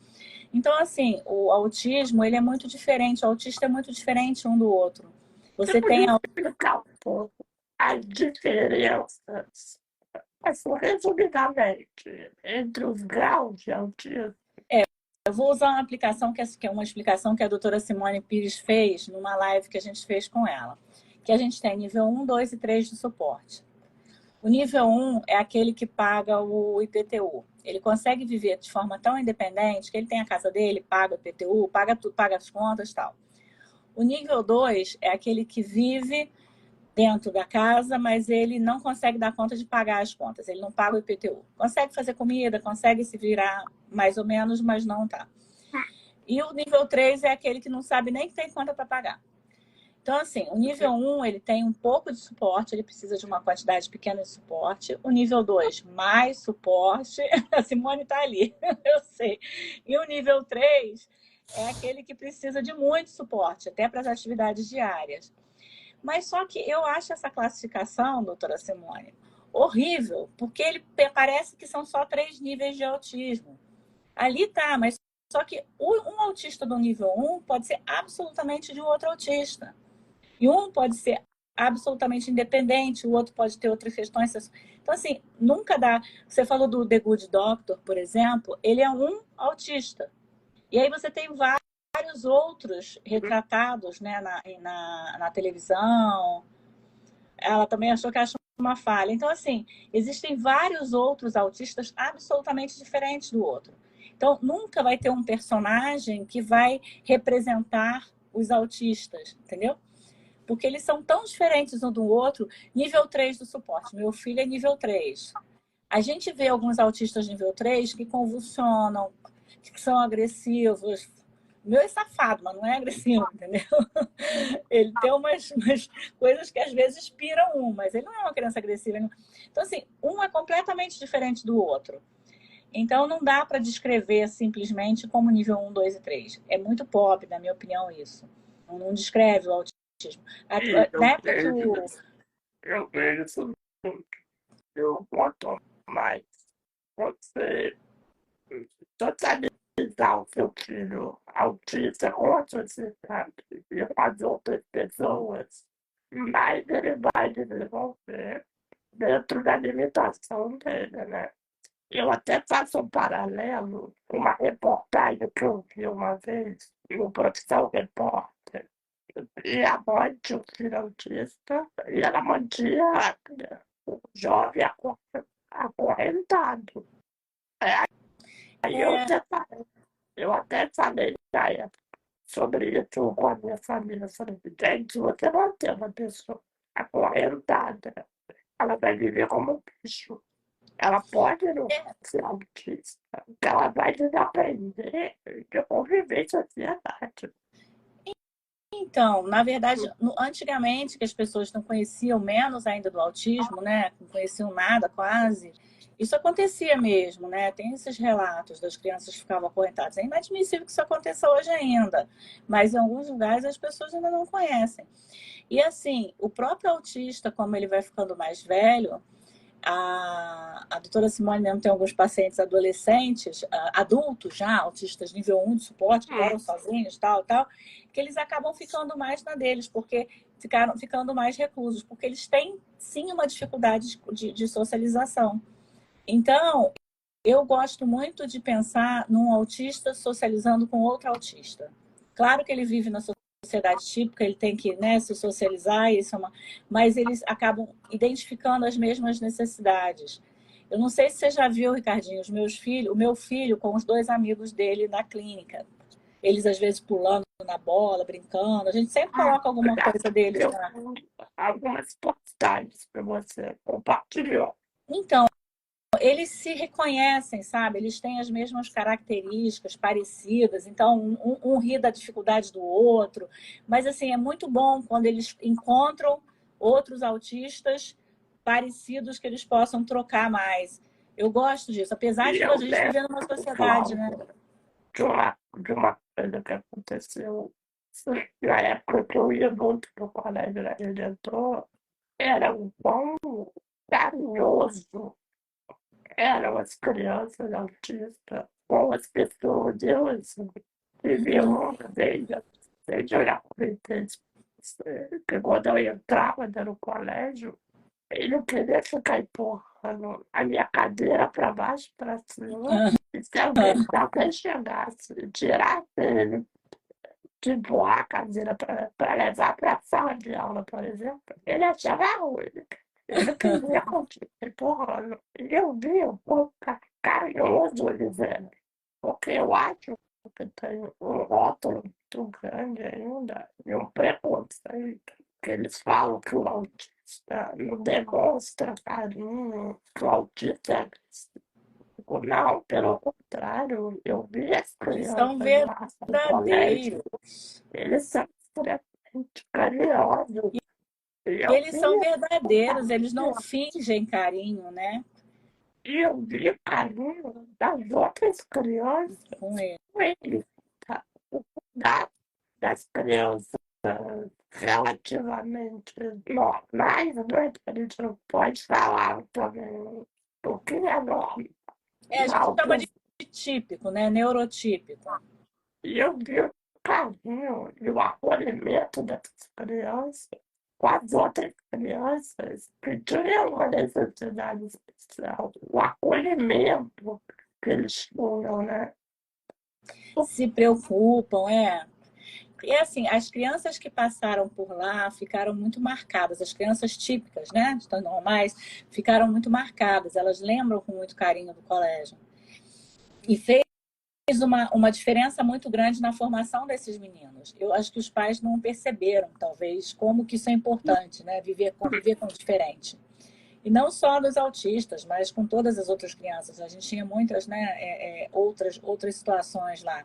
Então, assim, o autismo, ele é muito diferente, o autista é muito diferente um do outro. Você Você tem... podia explicar um pouco as diferenças, assim, resumidamente, entre os graus de autismo? Eu vou usar uma aplicação que é uma explicação que a doutora Simone Pires fez numa live que a gente fez com ela. Que a gente tem nível 1, 2 e 3 de suporte. O nível 1 é aquele que paga o IPTU. Ele consegue viver de forma tão independente que ele tem a casa dele, paga o IPTU, paga tudo, paga as contas e tal. O nível 2 é aquele que vive dentro da casa, mas ele não consegue dar conta de pagar as contas. Ele não paga o IPTU. Consegue fazer comida, consegue se virar mais ou menos, mas não tá. E o nível 3 é aquele que não sabe nem que tem conta para pagar. Então, assim, o nível 1, ele tem um pouco de suporte, ele precisa de uma quantidade pequena de suporte. O nível 2, mais suporte. A Simone está ali, eu sei. E o nível 3 é aquele que precisa de muito suporte, até para as atividades diárias. Mas só que eu acho essa classificação, doutora Simone, horrível, porque ele parece que são só 3 níveis de autismo. Ali tá, mas só que um autista do nível 1 pode ser absolutamente de um outro autista. E um pode ser absolutamente independente, o outro pode ter outras questões. Então, assim, nunca dá. Você falou do The Good Doctor, por exemplo, ele é um autista. E aí você tem vários outros retratados, né, na televisão. Ela também achou que achou uma falha. Então, assim, existem vários outros autistas absolutamente diferentes do outro. Então, nunca vai ter um personagem que vai representar os autistas, entendeu? Porque eles são tão diferentes um do outro. Nível 3 do suporte. Meu filho é nível 3. A gente vê alguns autistas nível 3 que convulsionam, que são agressivos. O meu é safado, mas não é agressivo, entendeu? Ele tem umas coisas que às vezes inspiram um, mas ele não é uma criança agressiva. Então, assim, um é completamente diferente do outro. Então, não dá para descrever simplesmente como nível 1, 2 e 3. É muito pop, na minha opinião, isso. Não descreve o autismo. E Na eu época que vejo, o... eu vejo isso muito. Eu quanto mais você socializar o seu filho autista com a sociedade e com as outras pessoas, mais ele vai desenvolver dentro da limitação dele, né? Eu até faço um paralelo com uma reportagem que eu vi uma vez no Profissão Repórter. E a mãe tinha um filho autista e ela mantinha o jovem acorrentado. Aí eu separei. Eu até falei na época sobre isso com a minha família. Eu falei, gente, você não tem uma pessoa acorrentada. Ela vai viver como um bicho. Ela pode não ser autista, porque ela vai desaprender de conviver em sociedade. Então, na verdade, antigamente, que as pessoas não conheciam menos ainda do autismo, né? Não conheciam nada quase. Isso acontecia mesmo, né? Tem esses relatos das crianças que ficavam acorrentadas. É inadmissível que isso aconteça hoje ainda, mas em alguns lugares as pessoas ainda não conhecem. E assim, o próprio autista, como ele vai ficando mais velho, a doutora Simone mesmo tem alguns pacientes adolescentes, adultos já, autistas nível 1 de suporte, que moram sozinhos, tal, que eles acabam ficando mais na deles, porque ficaram ficando mais reclusos, porque eles têm, sim, uma dificuldade de socialização. Então, eu gosto muito de pensar num autista socializando com outro autista. Claro que ele vive na sociedade típica, ele tem que, né, se socializar, mas eles acabam identificando as mesmas necessidades. Eu não sei se você já viu, Ricardinho, o meu filho com os dois amigos dele na clínica. Eles, às vezes, pulando na bola, brincando. A gente sempre coloca alguma coisa deles Eu lá. algumas postagens que você compartilhou. Então, eles se reconhecem, sabe? Eles têm as mesmas características parecidas, então um ri da dificuldade do outro. Mas, assim, é muito bom quando eles encontram outros autistas parecidos que eles possam trocar mais. Eu gosto disso, apesar E de a eu gente viver numa lembro, sociedade, né? Cláudio, de uma coisa que aconteceu na época que eu ia muito no colégio da Redentor, era um pão carinhoso, eram as crianças autistas com as pessoas. Eu, assim, tive uma vez, eu já comentei isso, que quando eu entrava no colégio, ele queria ficar empurrando a minha cadeira para baixo, para cima, e se alguém até chegasse e tirasse ele de empurrar a cadeira para levar para a sala de aula, por exemplo, ele achava ruim. Ele queria continuar empurrando. E eu vi um pouco carinhoso ele dizendo, porque eu acho que tem um rótulo muito grande ainda e um preconceito, que eles falam que o autista não demonstra carinho, que o autista é agressivo. Não, pelo contrário, eu vi as Eles são crianças lá no colégio, verdadeiros. eles são extremamente carinhosos. E E eu eles vi são o verdadeiros, eles não carinho, fingem carinho, né? e eu vi o carinho das outras crianças Com ele. com eles, tá? O cuidado das crianças relativamente normais, né? A gente não pode falar também o que é É, a gente normal. chama de típico, né? Neurotípico. E eu vi o carinho e o acolhimento dessas crianças com as outras crianças que tinham uma necessidade especial. O acolhimento que eles tinham, né? Se preocupam, é. E assim, as crianças que passaram por lá ficaram muito marcadas. As crianças típicas, né? Estão normais, ficaram muito marcadas. Elas lembram com muito carinho do colégio. E fez uma diferença muito grande na formação desses meninos. Eu acho que os pais não perceberam, talvez, como que isso é importante, né? Conviver com o diferente. E não só dos autistas, mas com todas as outras crianças. A gente tinha muitas, né, outras situações lá.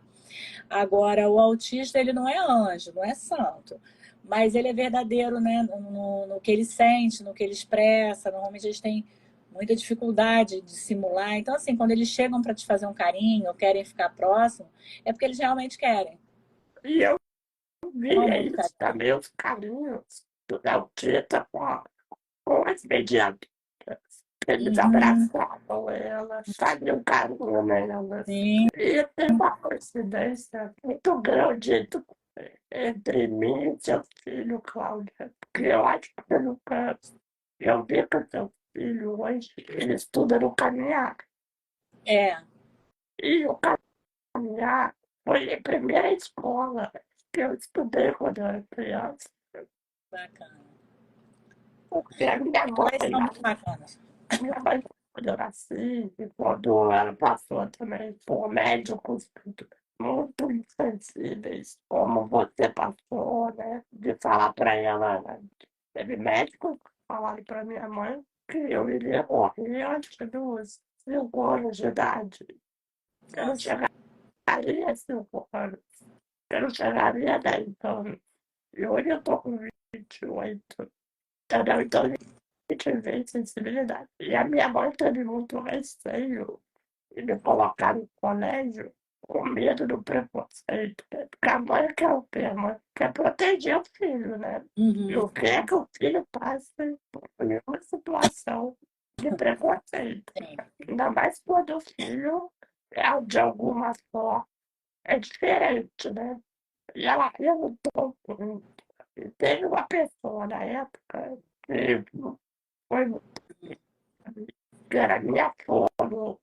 Agora, o autista, ele não é anjo, não é santo, mas ele é verdadeiro, né, no que ele sente, no que ele expressa. Normalmente eles têm muita dificuldade de simular. Então, assim, quando eles chegam para te fazer um carinho ou querem ficar próximo, é porque eles realmente querem. E eu Não via muito isso carinho. também, os carinhos do Deltita com as mediadoras. Eles Uhum, abraçavam ela, faziam carinho nela. sim. E tem uma coincidência muito grande entre mim e seu filho, Cláudia. Porque eu acho que você nunca. Eu vi que o seu filho hoje, ele estuda no caminhar. É, E o caminhar foi a primeira escola que eu estudei quando eu era criança. bacana. Porque a minha Elas mãe, são muito bacanas. minha mãe, quando eu nasci, e quando ela passou também por médicos, tudo. muito insensíveis, como você passou, né? De falar para ela, né? Teve médicos que falaram para minha mãe que eu iria morrer antes dos 5 anos de idade. Eu não Nossa. chegaria a 5 anos. Eu não chegaria a 10 anos. E hoje eu tô com 28. Entendeu? Então a gente vê sensibilidade. E a minha mãe teve muito receio de me colocar no colégio com medo do preconceito. Porque a mãe quer o quê? A mãe quer proteger o filho, né? E Uhum. o que é que o filho passe por nenhuma situação de preconceito. Sim. Ainda mais quando o filho é de alguma forma é diferente, né? E ela lutou muito. E teve uma pessoa na época que foi que era minha fono,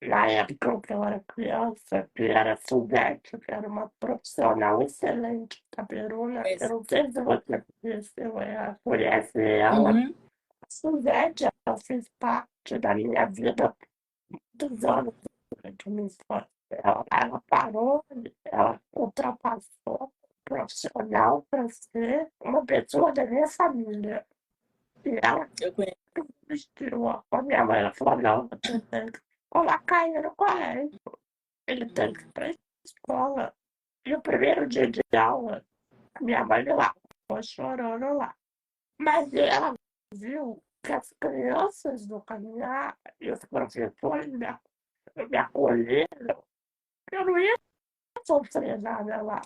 na época que eu era criança, que era Suzete, que era uma profissional excelente da Peruna. Eu Pois. não sei se você conheceu ela, conhece ela. Uhum. Suzete, ela fez parte da minha vida dos anos durante a minha infância. Ela parou, ela ultrapassou o profissional para ser uma pessoa da minha família. E ela Eu conheço. vestiu a minha mãe, ela falou, não, você tem que colocar ele no colégio, ele tem que ir para a escola. E o primeiro dia de aula, a minha mãe me largou chorando lá. Mas ela viu que as crianças do caminhar e os professores me acolheram. Eu não ia sofrer nada lá.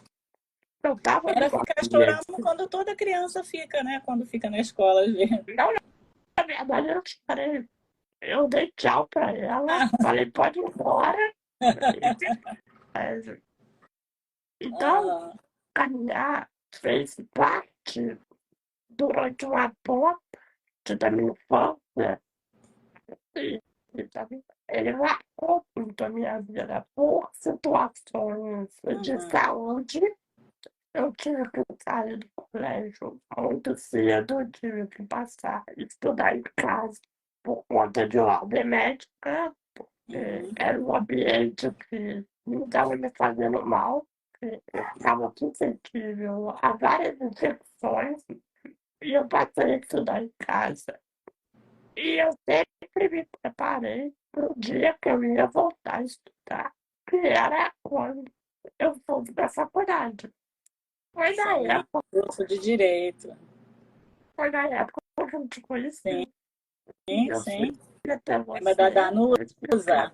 Eu estava Era num ficar ambiente. chorando quando toda criança fica, né? Quando fica na escola, às vezes. Não, na verdade, eu chorei. Eu dei tchau para ela, falei, pode ir embora. Então, Ah, caminhar fez parte durante uma boa parte da minha infância. E, ele marcou muito a minha vida por situações de uhum. saúde. Eu tive que sair do colégio muito cedo, eu tive que passar a estudar em casa por conta de ordem médica. Uhum. Era um ambiente que não estava me fazendo mal, que eu estava suscetível a várias infecções, e eu passei a estudar em casa. E eu sempre me preparei para o dia que eu ia voltar a estudar, que era quando eu fosse para a faculdade. Foi na Sim, época, curso de direito. foi na época que eu te Sim, conheci. E eu fui sim. até Lembra da você Danusa?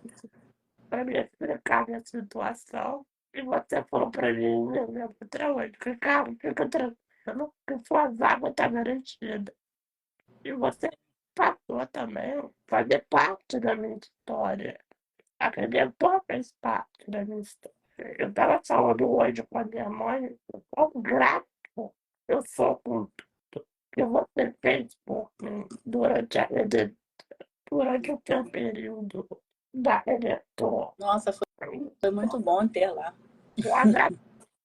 para me explicar minha situação. E você falou para mim, eu lembro até hoje, que cara, fica tranquilo, que sua vaga está garantida. E você passou também a fazer parte da minha história. A Redentor fez parte da minha história. Eu estava falando hoje com a minha mãe, o quão grato eu sou com tudo que você fez por mim durante a Redentor, durante o teu período da Redentor. Nossa, foi muito bom ter lá. A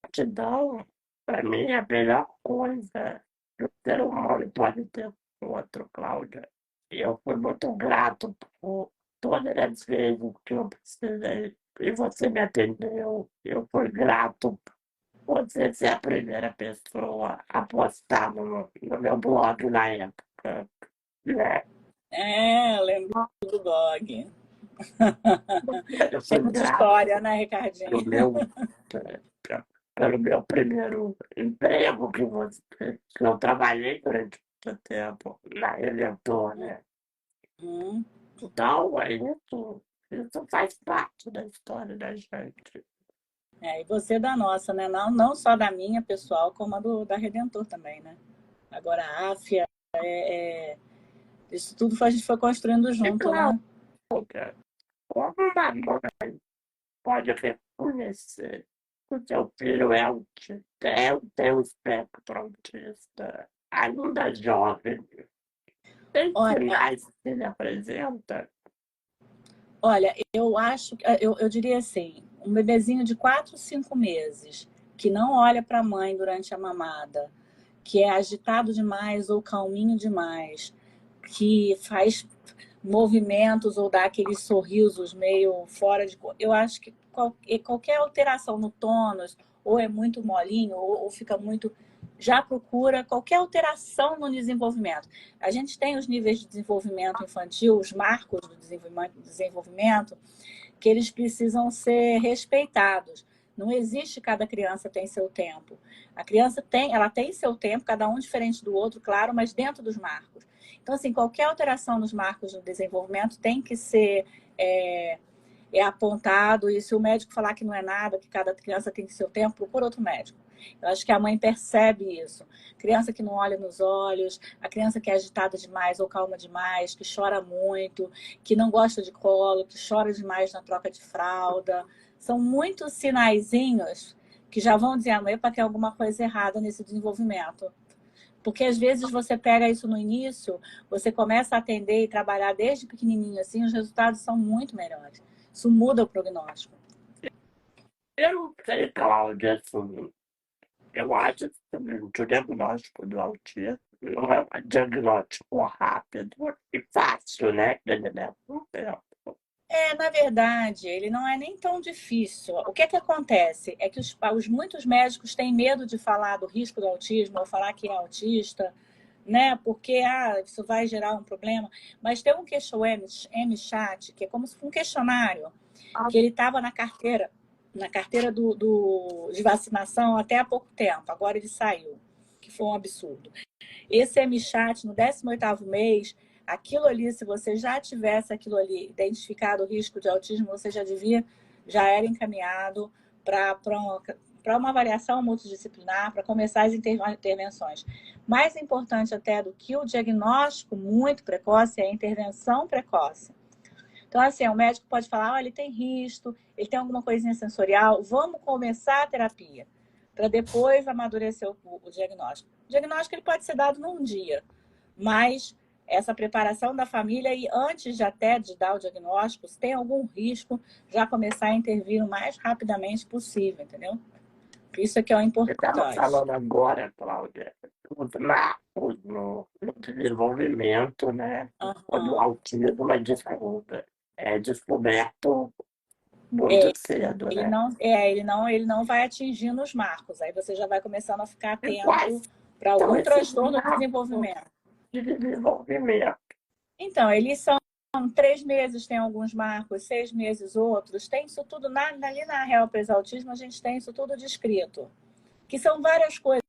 gratidão, para mim, é a melhor coisa que o ser humano pode ter com o outro, Cláudia. E eu fui muito grato por todas as vezes que eu precisei e você me atendeu. Eu fui grato por você ser a primeira pessoa a postar no meu blog na época. Né? É, eu lembro do blog. Eu Tem fui muita grato história, né, pelo Ricardinho? meu, pelo meu primeiro emprego que eu trabalhei durante muito tempo na Redentor, né? Hum. Então, isso faz parte da história da gente. É, e você da nossa, né? Não, não só da minha pessoal, como a da Redentor também, né? Agora a AFIA, isso tudo a gente foi construindo E junto, claro, né? como uma mãe pode reconhecer que o seu filho tem um espectro autista, ainda jovem, tem Olha, sinais que ele apresenta. olha, eu acho, eu diria assim, um bebezinho de 4, 5 meses que não olha para a mãe durante a mamada, que é agitado demais ou calminho demais, que faz movimentos ou dá aqueles sorrisos meio fora de... Eu acho que qualquer alteração no tônus, ou é muito molinho, ou fica muito... Já procura qualquer alteração no desenvolvimento. A gente tem os níveis de desenvolvimento infantil, os marcos do desenvolvimento, que eles precisam ser respeitados. Não existe, cada criança tem seu tempo. A criança ela tem seu tempo, cada um diferente do outro, claro, mas dentro dos marcos. Então, assim, qualquer alteração nos marcos do desenvolvimento tem que ser apontado, e se o médico falar que não é nada, que cada criança tem seu tempo, procura outro médico. Eu acho que a mãe percebe isso. Criança que não olha nos olhos, a criança que é agitada demais ou calma demais, que chora muito, que não gosta de colo, que chora demais na troca de fralda. São muitos sinaizinhos que já vão dizendo, epa, tem alguma coisa errada nesse desenvolvimento. Porque às vezes você pega isso no início, você começa a atender e trabalhar desde pequenininho assim, os resultados são muito melhores. Isso muda o prognóstico. Eu não sei, Cláudia, assim, eu acho que o diagnóstico do autismo não é um diagnóstico rápido e fácil, né? Ele leva um tempo. Na verdade, ele não é nem tão difícil. O que é que acontece? É que muitos médicos têm medo de falar do risco do autismo ou falar que é autista, né? Porque isso vai gerar um problema. Mas tem um questionário MChat, que é como se fosse um questionário, que ele estava na carteira de vacinação até há pouco tempo. Agora ele saiu, que foi um absurdo. Esse MChat, no 18º mês, aquilo ali, se você já tivesse aquilo ali identificado o risco de autismo, você já era encaminhado para uma avaliação multidisciplinar, para começar as intervenções. Mais importante até do que o diagnóstico muito precoce é a intervenção precoce. Então, assim, o médico pode falar, ele tem risco, ele tem alguma coisinha sensorial, vamos começar a terapia, para depois amadurecer o diagnóstico. O diagnóstico ele pode ser dado num dia, mas essa preparação da família e antes até de dar o diagnóstico, se tem algum risco, já começar a intervir o mais rapidamente possível, entendeu? Isso é que é o Você importante. estava falando agora, Cláudia, os marcos no desenvolvimento, né? Quando o autismo é descoberto muito cedo, Ele né? ele não vai atingindo os marcos. Aí você já vai começando a ficar E quais atento para são algum esses transtorno de marcos desenvolvimento. de desenvolvimento? Então, eles são 3 meses, tem alguns marcos, 6 meses outros. Tem isso tudo ali na Real Presa Autismo, a gente tem isso tudo descrito. Que são várias coisas.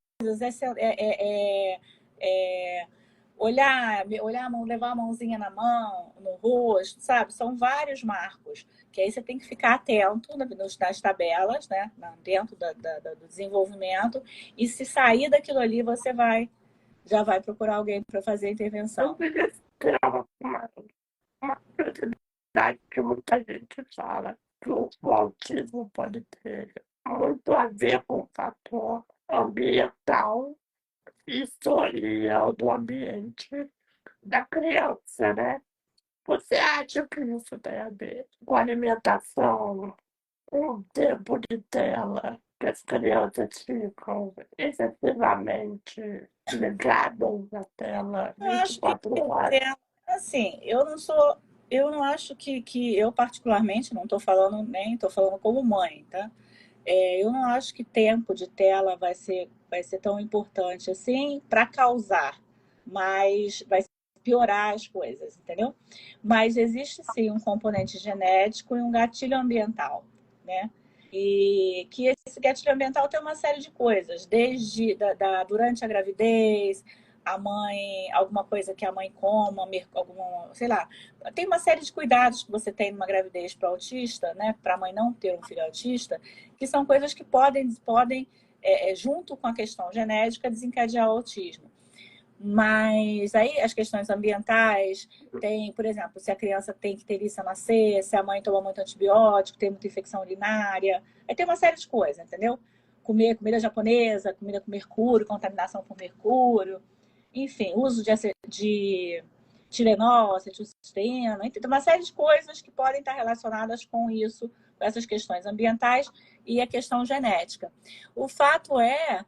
Olhar a mão, levar a mãozinha na mão, no rosto, sabe? São vários marcos. Que aí você tem que ficar atento nas tabelas, né? Dentro do desenvolvimento. E se sair daquilo ali, você já vai procurar alguém para fazer a intervenção. Ter uma curiosidade que muita gente fala que o autismo pode ter muito a ver com o fator ambiental e historial do ambiente da criança, né? Você acha que isso tem a ver com alimentação, com o tempo de tela que as crianças ficam excessivamente ligadas na tela Eu acho que 24 horas? assim, eu não acho que eu particularmente não estou falando, nem estou falando como mãe, tá? Eu não acho que tempo de tela vai ser tão importante assim para causar, mas vai piorar as coisas, entendeu? Mas existe sim um componente genético e um gatilho ambiental, né? E que esse gatilho ambiental tem uma série de coisas, desde durante a gravidez, a mãe, alguma coisa que a mãe coma, alguma, sei lá, tem uma série de cuidados que você tem numa gravidez para autista, né? Para a mãe não ter um filho autista, que são coisas que podem junto com a questão genética, desencadear o autismo. Mas aí as questões ambientais, tem, por exemplo, se a criança tem icterícia na nascer, se a mãe toma muito antibiótico, tem muita infecção urinária, aí tem uma série de coisas, entendeu? Comer comida japonesa, comida com mercúrio, contaminação por mercúrio, enfim, uso de Tilenol, acetilcisteína, tem uma série de coisas que podem estar relacionadas com isso, com essas questões ambientais e a questão genética. O fato é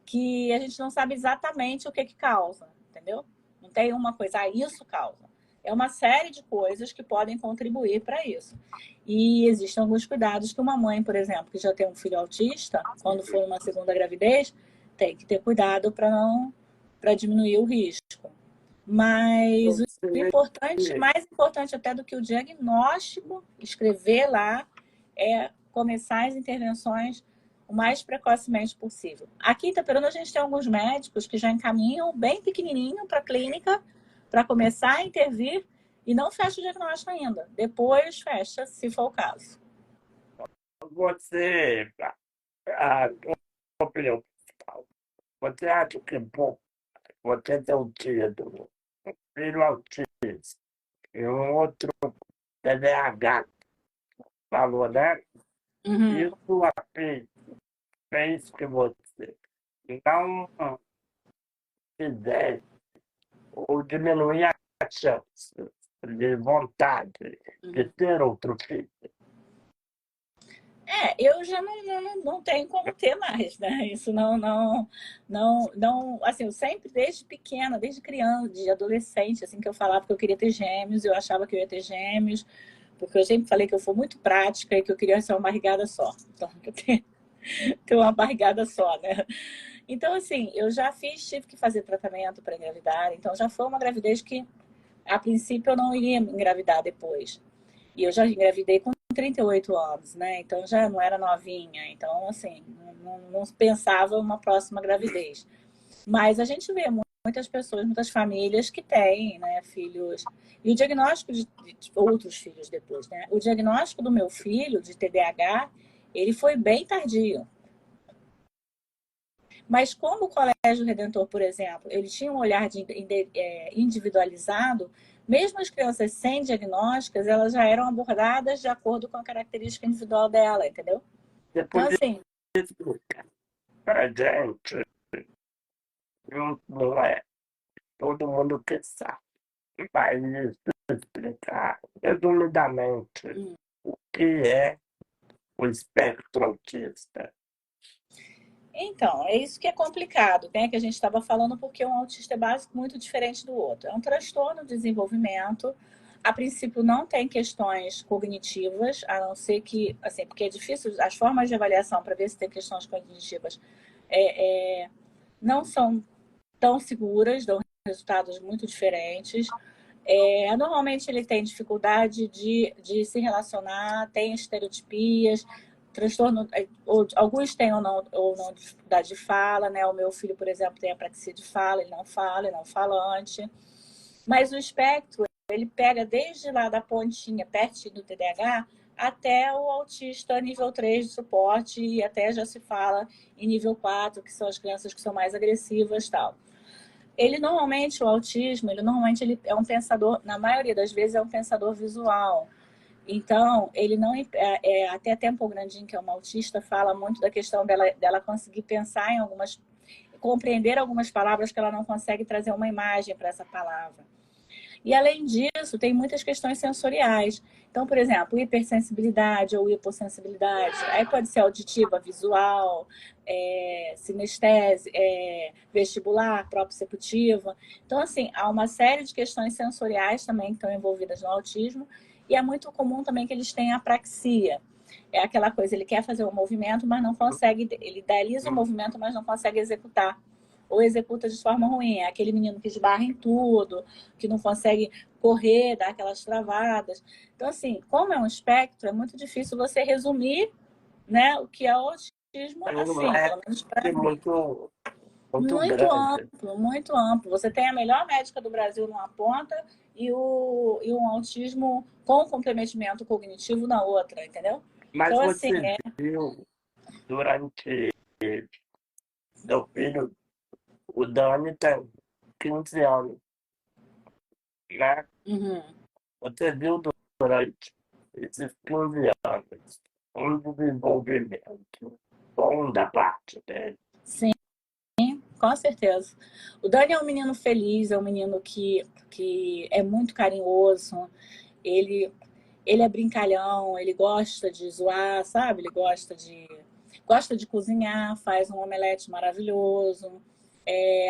que a gente não sabe exatamente o que causa, entendeu? Não tem uma coisa, isso causa. É uma série de coisas que podem contribuir para isso. E existem alguns cuidados que uma mãe, por exemplo, que já tem um filho autista, quando for uma segunda gravidez, tem que ter cuidado para diminuir o risco. Mas o importante, mais importante até do que o diagnóstico, escrever lá, é começar as intervenções o mais precocemente possível. Aqui em Itaperuna a gente tem alguns médicos que já encaminham bem pequenininho para a clínica para começar a intervir e não fecha o diagnóstico ainda. Depois fecha, se for o caso. Você, opinião pessoal, você acha que você ter tido um filho autista e um outro TDAH, falou, né? Isso fez que você não fizesse ou diminuir a chance de vontade de ter outro filho. Eu já não tenho como ter mais, né? Isso não, assim, eu sempre, desde pequena, desde criança, de adolescente, assim, que eu falava que eu queria ter gêmeos, eu achava que eu ia ter gêmeos, porque eu sempre falei que eu fui muito prática e que eu queria ser uma barrigada só. Então, eu ter uma barrigada só, né? Então, assim, eu já tive que fazer tratamento para engravidar, então já foi uma gravidez que, a princípio, eu não iria engravidar depois. E eu já engravidei com 38 anos, né? Então já não era novinha. Então, assim, não pensava uma próxima gravidez. Mas a gente vê muitas pessoas, muitas famílias que têm, né, filhos. E o diagnóstico de outros filhos depois, né? O diagnóstico do meu filho, de TDAH, ele foi bem tardio. Mas como o Colégio Redentor, por exemplo, ele tinha um olhar individualizado, mesmo as crianças sem diagnósticas, elas já eram abordadas de acordo com a característica individual dela, entendeu? Então, Depois assim... explica pra gente, não é todo mundo que sabe, mas explicar resumidamente o que é o espectro autista. Então, é isso que é complicado, né? Que a gente estava falando, porque um autista é básico muito diferente do outro. É um transtorno de desenvolvimento. A princípio, não tem questões cognitivas, a não ser que, assim, porque é difícil, as formas de avaliação para ver se tem questões cognitivas não são tão seguras, dão resultados muito diferentes. Normalmente ele tem dificuldade de se relacionar, tem estereotipias, transtorno, alguns têm ou não dificuldade de fala, né? O meu filho, por exemplo, tem apraxia de fala, ele é não falante. Mas o espectro, ele pega desde lá da pontinha, perto do TDAH, até o autista nível 3 de suporte, e até já se fala em nível 4, que são as crianças que são mais agressivas e tal. O autismo, ele é um pensador, na maioria das vezes, é um pensador visual. Então, ele não até a Temple Grandin, que é uma autista, fala muito da questão dela conseguir pensar em compreender algumas palavras que ela não consegue trazer uma imagem para essa palavra. E, além disso, tem muitas questões sensoriais. Então, por exemplo, hipersensibilidade ou hipossensibilidade. Aí pode ser auditiva, visual, sinestese, vestibular, proprioceptiva. Então, assim, há uma série de questões sensoriais também que estão envolvidas no autismo. E é muito comum também que eles tenham apraxia. É aquela coisa, ele quer fazer o movimento, mas não consegue, ele idealiza o movimento, mas não consegue executar. Ou executa de forma ruim. É aquele menino que esbarra em tudo, que não consegue correr, dar aquelas travadas. Então, assim, como é um espectro, é muito difícil você resumir, né, o que é o autismo assim, pelo menos para mim. Muito grande. Muito amplo. Você tem a melhor médica do Brasil numa ponta e um autismo com comprometimento cognitivo na outra, entendeu? Mas então, você assim, viu durante seu filho, o Dani tem 15 anos, né? Você viu durante esses 15 anos um desenvolvimento bom da parte dele. Sim, com certeza. O Dani é um menino feliz, é um menino que é muito carinhoso, ele é brincalhão, ele gosta de zoar, sabe? Ele gosta de cozinhar, faz um omelete maravilhoso.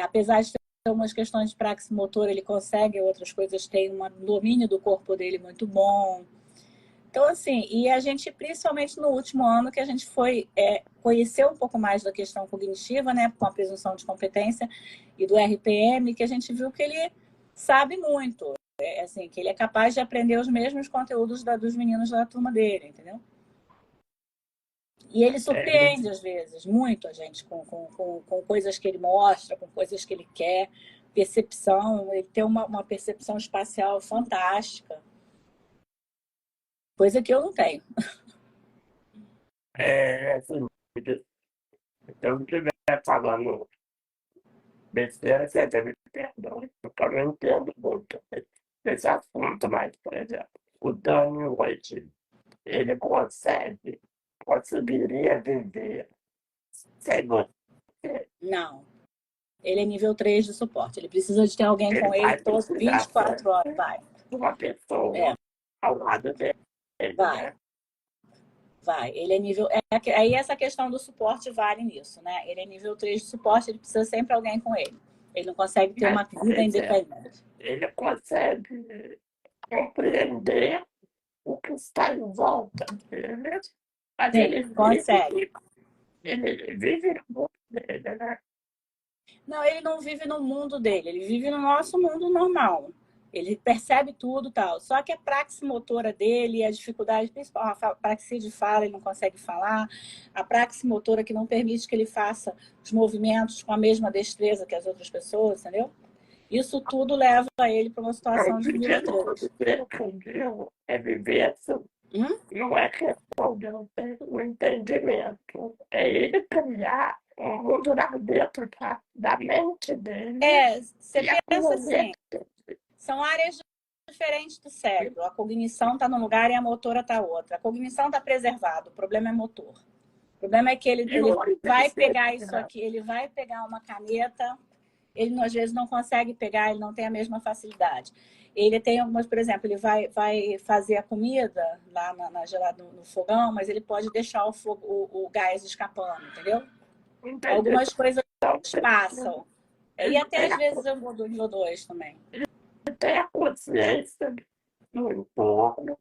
Apesar de ter umas questões de praxis motor, ele consegue outras coisas, tem um domínio do corpo dele muito bom. Então, assim, e a gente, principalmente no último ano, que a gente foi conhecer um pouco mais da questão cognitiva, né, com a presunção de competência e do RPM, que a gente viu que ele sabe muito, assim, que ele é capaz de aprender os mesmos conteúdos dos meninos da turma dele, entendeu? E ele surpreende, às vezes, muito a gente com coisas que ele mostra, com coisas que ele quer, percepção, ele tem uma percepção espacial fantástica, coisa que eu não tenho. Assim, se eu não estiver falando besteira, você até me perdoe, porque eu não entendo muito desse assunto, mas, por exemplo, o Dani hoje, ele conseguiria viver sem você. Não. Ele é nível 3 de suporte. Ele precisa de ter alguém Ele com ele vai todos precisar 24 horas. sempre Vai. de uma pessoa É, ao lado dele, vai. né? Vai. Ele é nível. Aí essa questão do suporte vale nisso, né? Ele é nível 3 de suporte, ele precisa sempre alguém com ele. Ele não consegue ter Mas, uma por vida exemplo, independente. ele consegue compreender o que está em volta dele, mas Sim, consegue. ele vive no mundo dele, né? Não, ele não vive no mundo dele, ele vive no nosso mundo normal. Ele percebe tudo e tal. Só que a praxis motora dele, a dificuldade principal, a praxia de fala, ele não consegue falar. A praxis motora que não permite que ele faça os movimentos com a mesma destreza que as outras pessoas, entendeu? Isso tudo leva ele para uma Então, situação de nível viver no 3. mundo dele, é viver assim. Hum? Não é questão de não ter o entendimento. É ele criar um mundo lá dentro da mente dele Você e aquilo pensa ali. assim, são áreas diferentes do cérebro. A cognição está num lugar e a motora está outra. A cognição está preservada, o problema é motor. O problema é que E o ele olho vai dele, pegar isso aqui, ele vai pegar uma caneta, ele às vezes não consegue pegar, ele não tem a mesma facilidade. Ele tem algumas, por exemplo, ele vai fazer a comida lá no fogão, mas ele pode deixar o gás escapando, entendeu? entendeu? Algumas coisas Então, passam. E ele até às vezes eu vou do nível 2 também. tem a consciência do entorno,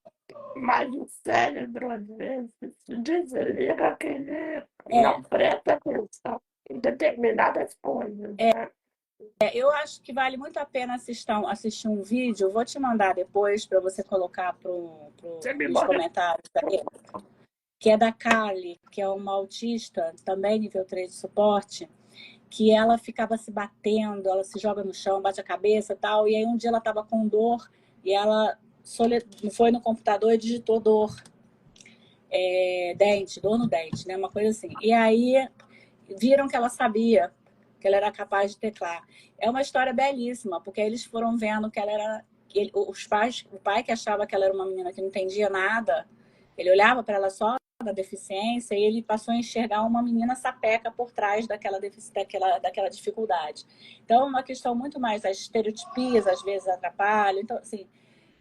mas o cérebro, às vezes, se desliga que ele É, não presta atenção em determinadas coisas, né? eu acho que vale muito a pena assistir um vídeo. Eu vou te mandar depois para você colocar Você me nos manda. comentários aí, que é da Carly, que é uma autista, também nível 3 de suporte, que ela ficava se batendo, ela se joga no chão, bate a cabeça e tal. E aí um dia ela estava com dor e ela foi no computador e digitou dor, dor no dente, né? Uma coisa assim. E aí viram que ela sabia, que ela era capaz de teclar. É uma história belíssima, porque eles foram vendo que ela era... o pai que achava que ela era uma menina que não entendia nada, ele olhava para ela só da deficiência e ele passou a enxergar uma menina sapeca por trás daquela dificuldade. Então, é uma questão muito mais, as estereotipias às vezes atrapalham. Então, assim,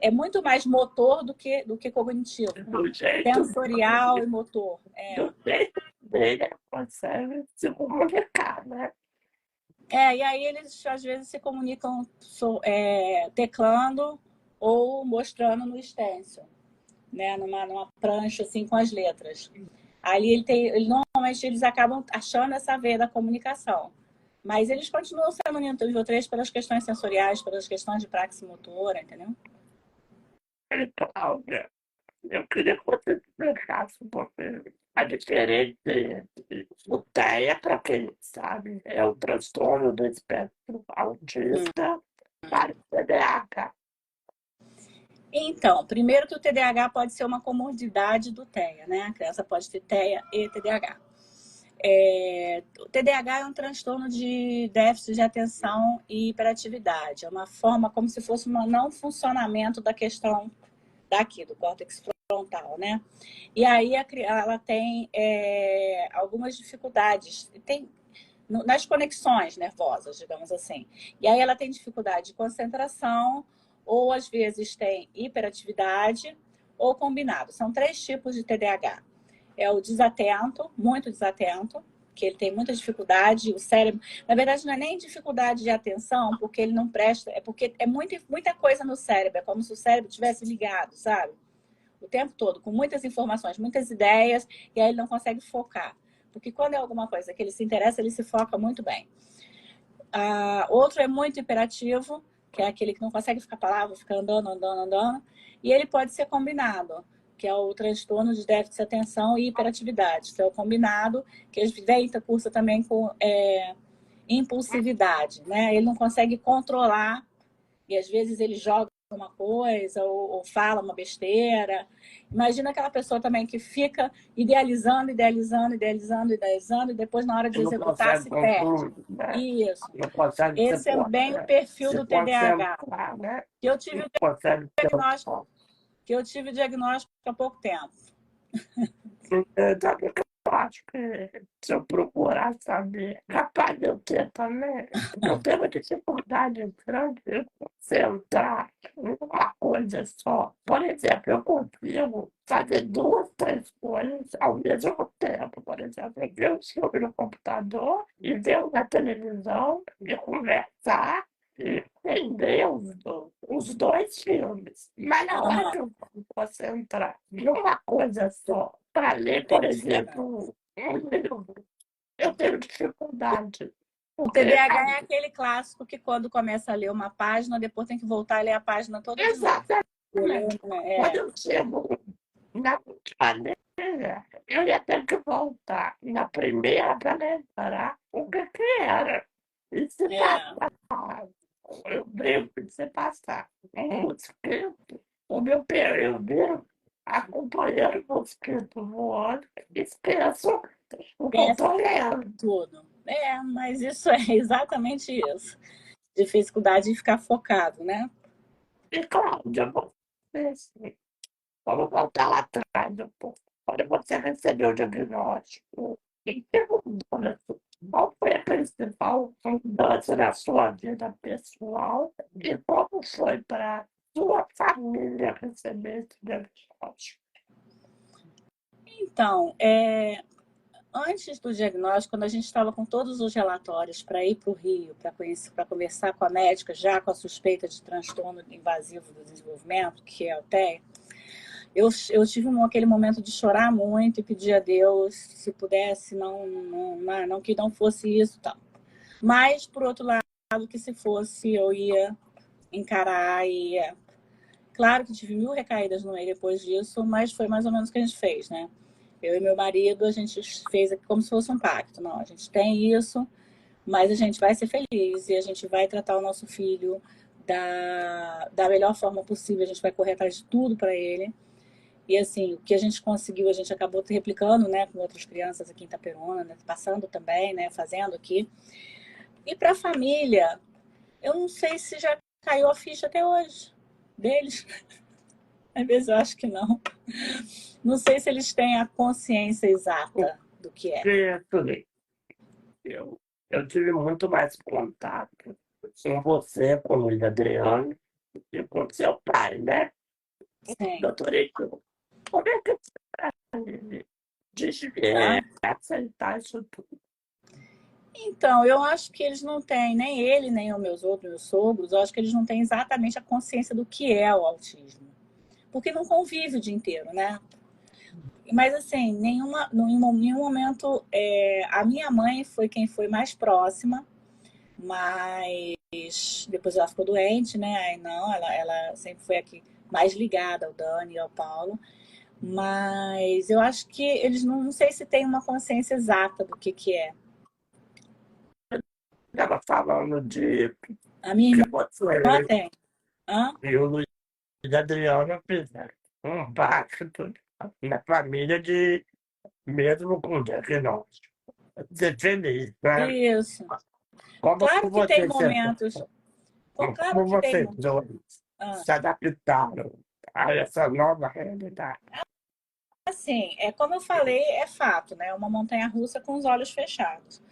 é muito mais motor do que cognitivo. Do jeito, Sensorial e motor. do jeito dele, consegue se comunicar, né? E aí eles às vezes se comunicam teclando ou mostrando no stencil, né? Numa prancha assim com as letras. Ali normalmente eles acabam achando essa veia da comunicação. Mas eles continuam sendo nível 3 pelas questões sensoriais, pelas questões de praxis motora, entendeu? Cláudia, eu queria que você explicasse um pouquinho a diferença entre o TEA, para quem não sabe, é o transtorno do espectro autista, para o TDAH. Então, primeiro que o TDAH pode ser uma comorbidade do TEA, né? A criança pode ter TEA e TDAH. O TDAH é um transtorno de déficit de atenção e hiperatividade. É uma forma como se fosse um não funcionamento da questão do córtex frontal, né? E aí ela tem algumas dificuldades, tem nas conexões nervosas, digamos assim. E aí ela tem dificuldade de concentração, ou às vezes tem hiperatividade, ou combinado. São 3 tipos de TDAH. É o desatento, muito desatento, que ele tem muita dificuldade, o cérebro... Na verdade, não é nem dificuldade de atenção, porque ele não presta... É porque é muita coisa no cérebro. É como se o cérebro tivesse ligado, sabe? O tempo todo, com muitas informações, muitas ideias, e aí ele não consegue focar. Porque quando é alguma coisa que ele se interessa, ele se foca muito bem. Outro é muito hiperativo, que é aquele que não consegue ficar parado, fica andando. E ele pode ser combinado, que é o transtorno de déficit de atenção e hiperatividade, que é o combinado, que às vezes cursa também com impulsividade, né? Ele não consegue controlar, e às vezes ele joga uma coisa ou fala uma besteira. Imagina aquela pessoa também que fica idealizando, e depois na hora de Não executar consegue se perde. concluir, né? Isso. Não consegue Esse é bem o perfil do TDAH. né? Que eu tive Não consegue ter o diagnóstico há pouco tempo. Sabe o que eu acho que se eu procurar saber, capaz de eu ter também, porque eu tenho uma dificuldade grande em concentrar em uma coisa só. Por exemplo, eu consigo fazer 2, 3 coisas ao mesmo tempo. Por exemplo, eu ver um filme no computador e ver na televisão e conversar e entender os 2 filmes. Mas na hora que eu vou me concentrar em uma coisa só, para ler, por exemplo, um livro, eu tenho dificuldade. O TDAH é aquele clássico que quando começa a ler uma página, depois tem que voltar a ler a página toda de novo. Exatamente. Quando eu chego na última linha, eu ia ter que voltar na primeira para lembrar o que era. E se passar, eu brinco de se passar um mosquito, o meu período acompanhando o mosquito voando, esqueço o que eu tô lendo. Tudo. Mas isso é exatamente isso. Dificuldade de ficar focado, né? E, Cláudia, você, assim, vamos voltar lá atrás um pouco. Quando você recebeu o diagnóstico, em que mudança, qual foi a principal mudança na sua vida pessoal e como foi para sua família receber esse diagnóstico? Então, antes do diagnóstico, quando a gente estava com todos os relatórios para ir para o Rio, para conversar com a médica, já com a suspeita de transtorno invasivo do desenvolvimento, que é o TEA, eu tive aquele momento de chorar muito e pedir a Deus, se pudesse, não que não fosse isso, tal. Mas, por outro lado, que se fosse, eu ia encarar e claro que tive 1000 recaídas no meio depois disso, mas foi mais ou menos o que a gente fez, né? Eu e meu marido, a gente fez como se fosse um pacto. Não, a gente tem isso, mas a gente vai ser feliz e a gente vai tratar o nosso filho da melhor forma possível. A gente vai correr atrás de tudo para ele. E assim, o que a gente conseguiu, a gente acabou replicando, né, com outras crianças aqui em Itaperuna, né, passando também, né, fazendo aqui. E para a família, eu não sei se já caiu a ficha até hoje deles. Às vezes eu acho que não. Não sei se eles têm a consciência exata do que é. Porque eu tive muito mais contato com você, com o Luiz Adriano e com seu pai, né? Sim. Doutor Heitor, como é que você desvia aceitar isso tudo? Então, eu acho que eles não têm, nem ele, nem os meus sogros, eu acho que eles não têm exatamente a consciência do que é o autismo. Porque não convive o dia inteiro, né? Mas, assim, em nenhum momento... a minha mãe foi quem foi mais próxima, mas depois ela ficou doente, né? Aí não, ela sempre foi aqui mais ligada ao Dani e ao Paulo. Mas eu acho que eles não sei se têm uma consciência exata do que é. Estava falando de A minha que irmã você tem. Hã? e o Luiz Adriano fizeram um pacto na família de mesmo com diagnóstico. Ser feliz, né? Isso. Como Claro que tem vocês, momentos. Claro como que tem. vocês dois se adaptaram a essa nova realidade? Assim, como eu falei, é fato, né? Uma montanha-russa com os olhos fechados,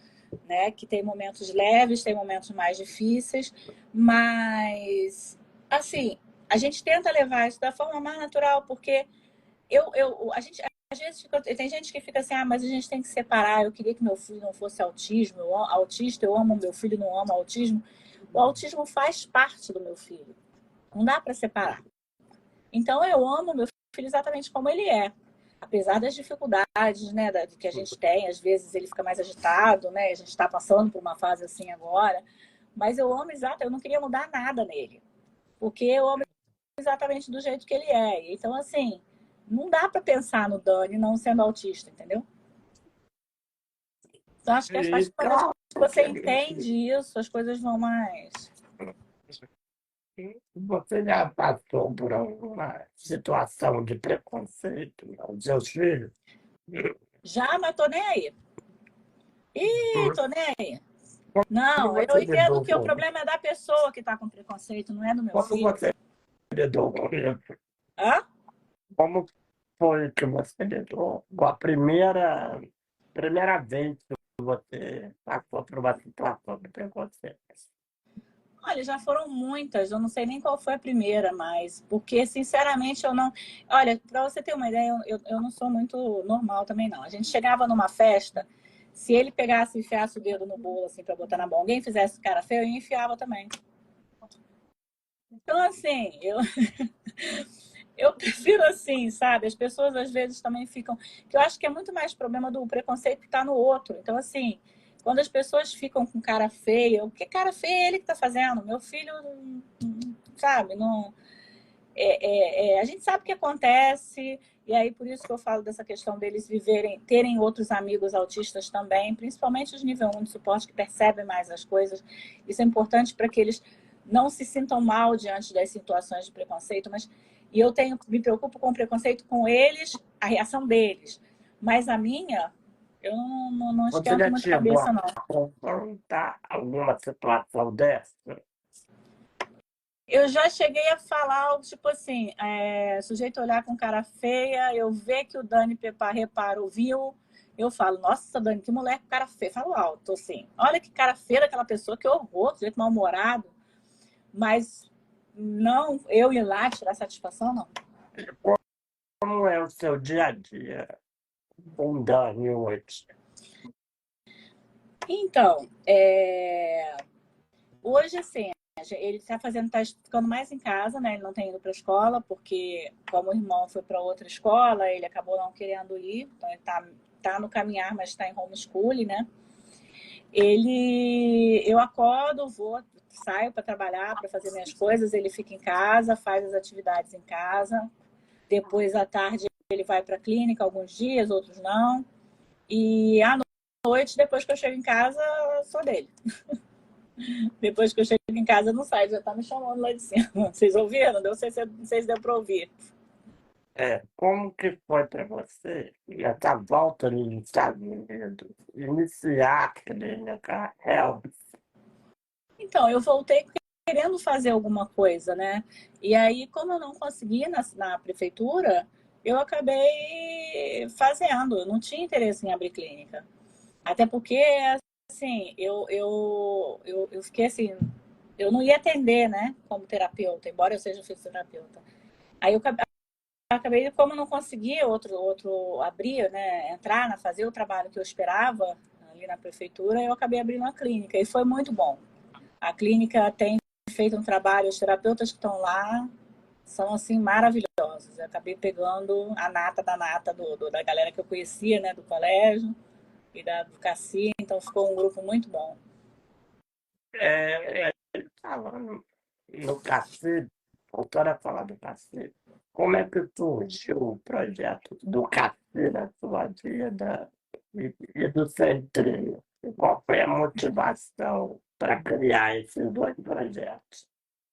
né? Que tem momentos leves, tem momentos mais difíceis, mas assim, a gente tenta levar isso da forma mais natural, porque a gente vezes tem gente que fica assim, ah, mas a gente tem que separar. Eu queria que meu filho não fosse autismo, autista, eu amo meu filho, não amo autismo. O autismo faz parte do meu filho. Não dá para separar. Então, eu amo meu filho exatamente como ele é. Apesar das dificuldades, né, que a gente tem, às vezes ele fica mais agitado, né? A gente está passando por uma fase assim agora. Mas eu amo eu não queria mudar nada nele. Porque eu amo exatamente do jeito que ele é. Então, assim, não dá para pensar no Dani não sendo autista, entendeu? Então, acho que E quando claro que você entende isso, as coisas vão mais. você já passou por alguma situação de preconceito aos seus filhos? Já, mas tô nem aí. Ih, tô nem aí. Como Não, eu você entendo lidou que o com, problema é da pessoa que está com preconceito, não é do meu como filho. você lidou com isso? Hã? Como foi que você lidou com a primeira vez que você passou por uma situação de preconceito? Olha, já foram muitas, eu não sei nem qual foi a primeira, mas porque, sinceramente, eu não. Olha, para você ter uma ideia, eu não sou muito normal também, não. A gente chegava numa festa, se ele pegasse e enfiasse o dedo no bolo, assim, para botar na mão, alguém fizesse cara feio, eu enfiava também. Então, assim, eu prefiro assim, sabe? As pessoas às vezes também ficam. Que eu acho que é muito mais problema do preconceito que está no outro. Então, assim, quando as pessoas ficam com cara feia, o que cara feia é ele que está fazendo? Meu filho, sabe? Não, a gente sabe o que acontece, e aí por isso que eu falo dessa questão deles viverem, terem outros amigos autistas também, principalmente os nível 1 de suporte que percebem mais as coisas. Isso é importante para que eles não se sintam mal diante das situações de preconceito, mas e eu me preocupo com o preconceito com eles, a reação deles. Mas a minha, eu não Você esquento já muito a chegou cabeça, a não. confrontar alguma situação dessa? Eu já cheguei a falar algo tipo assim, sujeito olhar com cara feia, eu ver que o Dani reparou, viu, eu falo, nossa, Dani, que moleque com cara feia. Falo alto, assim, olha que cara feia daquela pessoa, que horror, sujeito mal-humorado. Mas não, eu ir lá tirar satisfação, não. Como é o seu dia a dia com o Dani hoje? Então, hoje, assim, ele está ficando mais em casa, né? Ele não tem ido para a escola, porque como o irmão foi para outra escola, ele acabou não querendo ir. Então, ele tá no caminhar, mas está em homeschooling, né? Eu acordo, saio para trabalhar, para fazer minhas coisas, ele fica em casa, faz as atividades em casa. Depois, à tarde, ele vai para a clínica alguns dias, outros não. E à noite, depois que eu chego em casa, sou dele. Depois que eu chego em casa, não sai, já tá me chamando lá de cima. Vocês ouviram? Não sei se deu para ouvir. Como que foi para você essa volta nos Estados Unidos, iniciar a clínica Health? Então, eu voltei querendo fazer alguma coisa, né? E aí, como eu não consegui na prefeitura, eu acabei fazendo. Eu não tinha interesse em abrir clínica. Até porque, assim, eu fiquei assim, eu não ia atender, né, como terapeuta, embora eu seja fisioterapeuta. Aí eu acabei, como eu não conseguia outro abrir, né, fazer o trabalho que eu esperava ali na prefeitura, eu acabei abrindo uma clínica e foi muito bom. A clínica tem feito um trabalho, os terapeutas que estão lá são assim maravilhosos. Eu acabei pegando a nata da nata da galera que eu conhecia, né, do colégio e do Cassi, então ficou um grupo muito bom. Falando no cacete, voltando a falar do cacete, como é que surgiu o projeto do cacete na sua vida e do centrinho? E qual foi a motivação para criar esses dois projetos?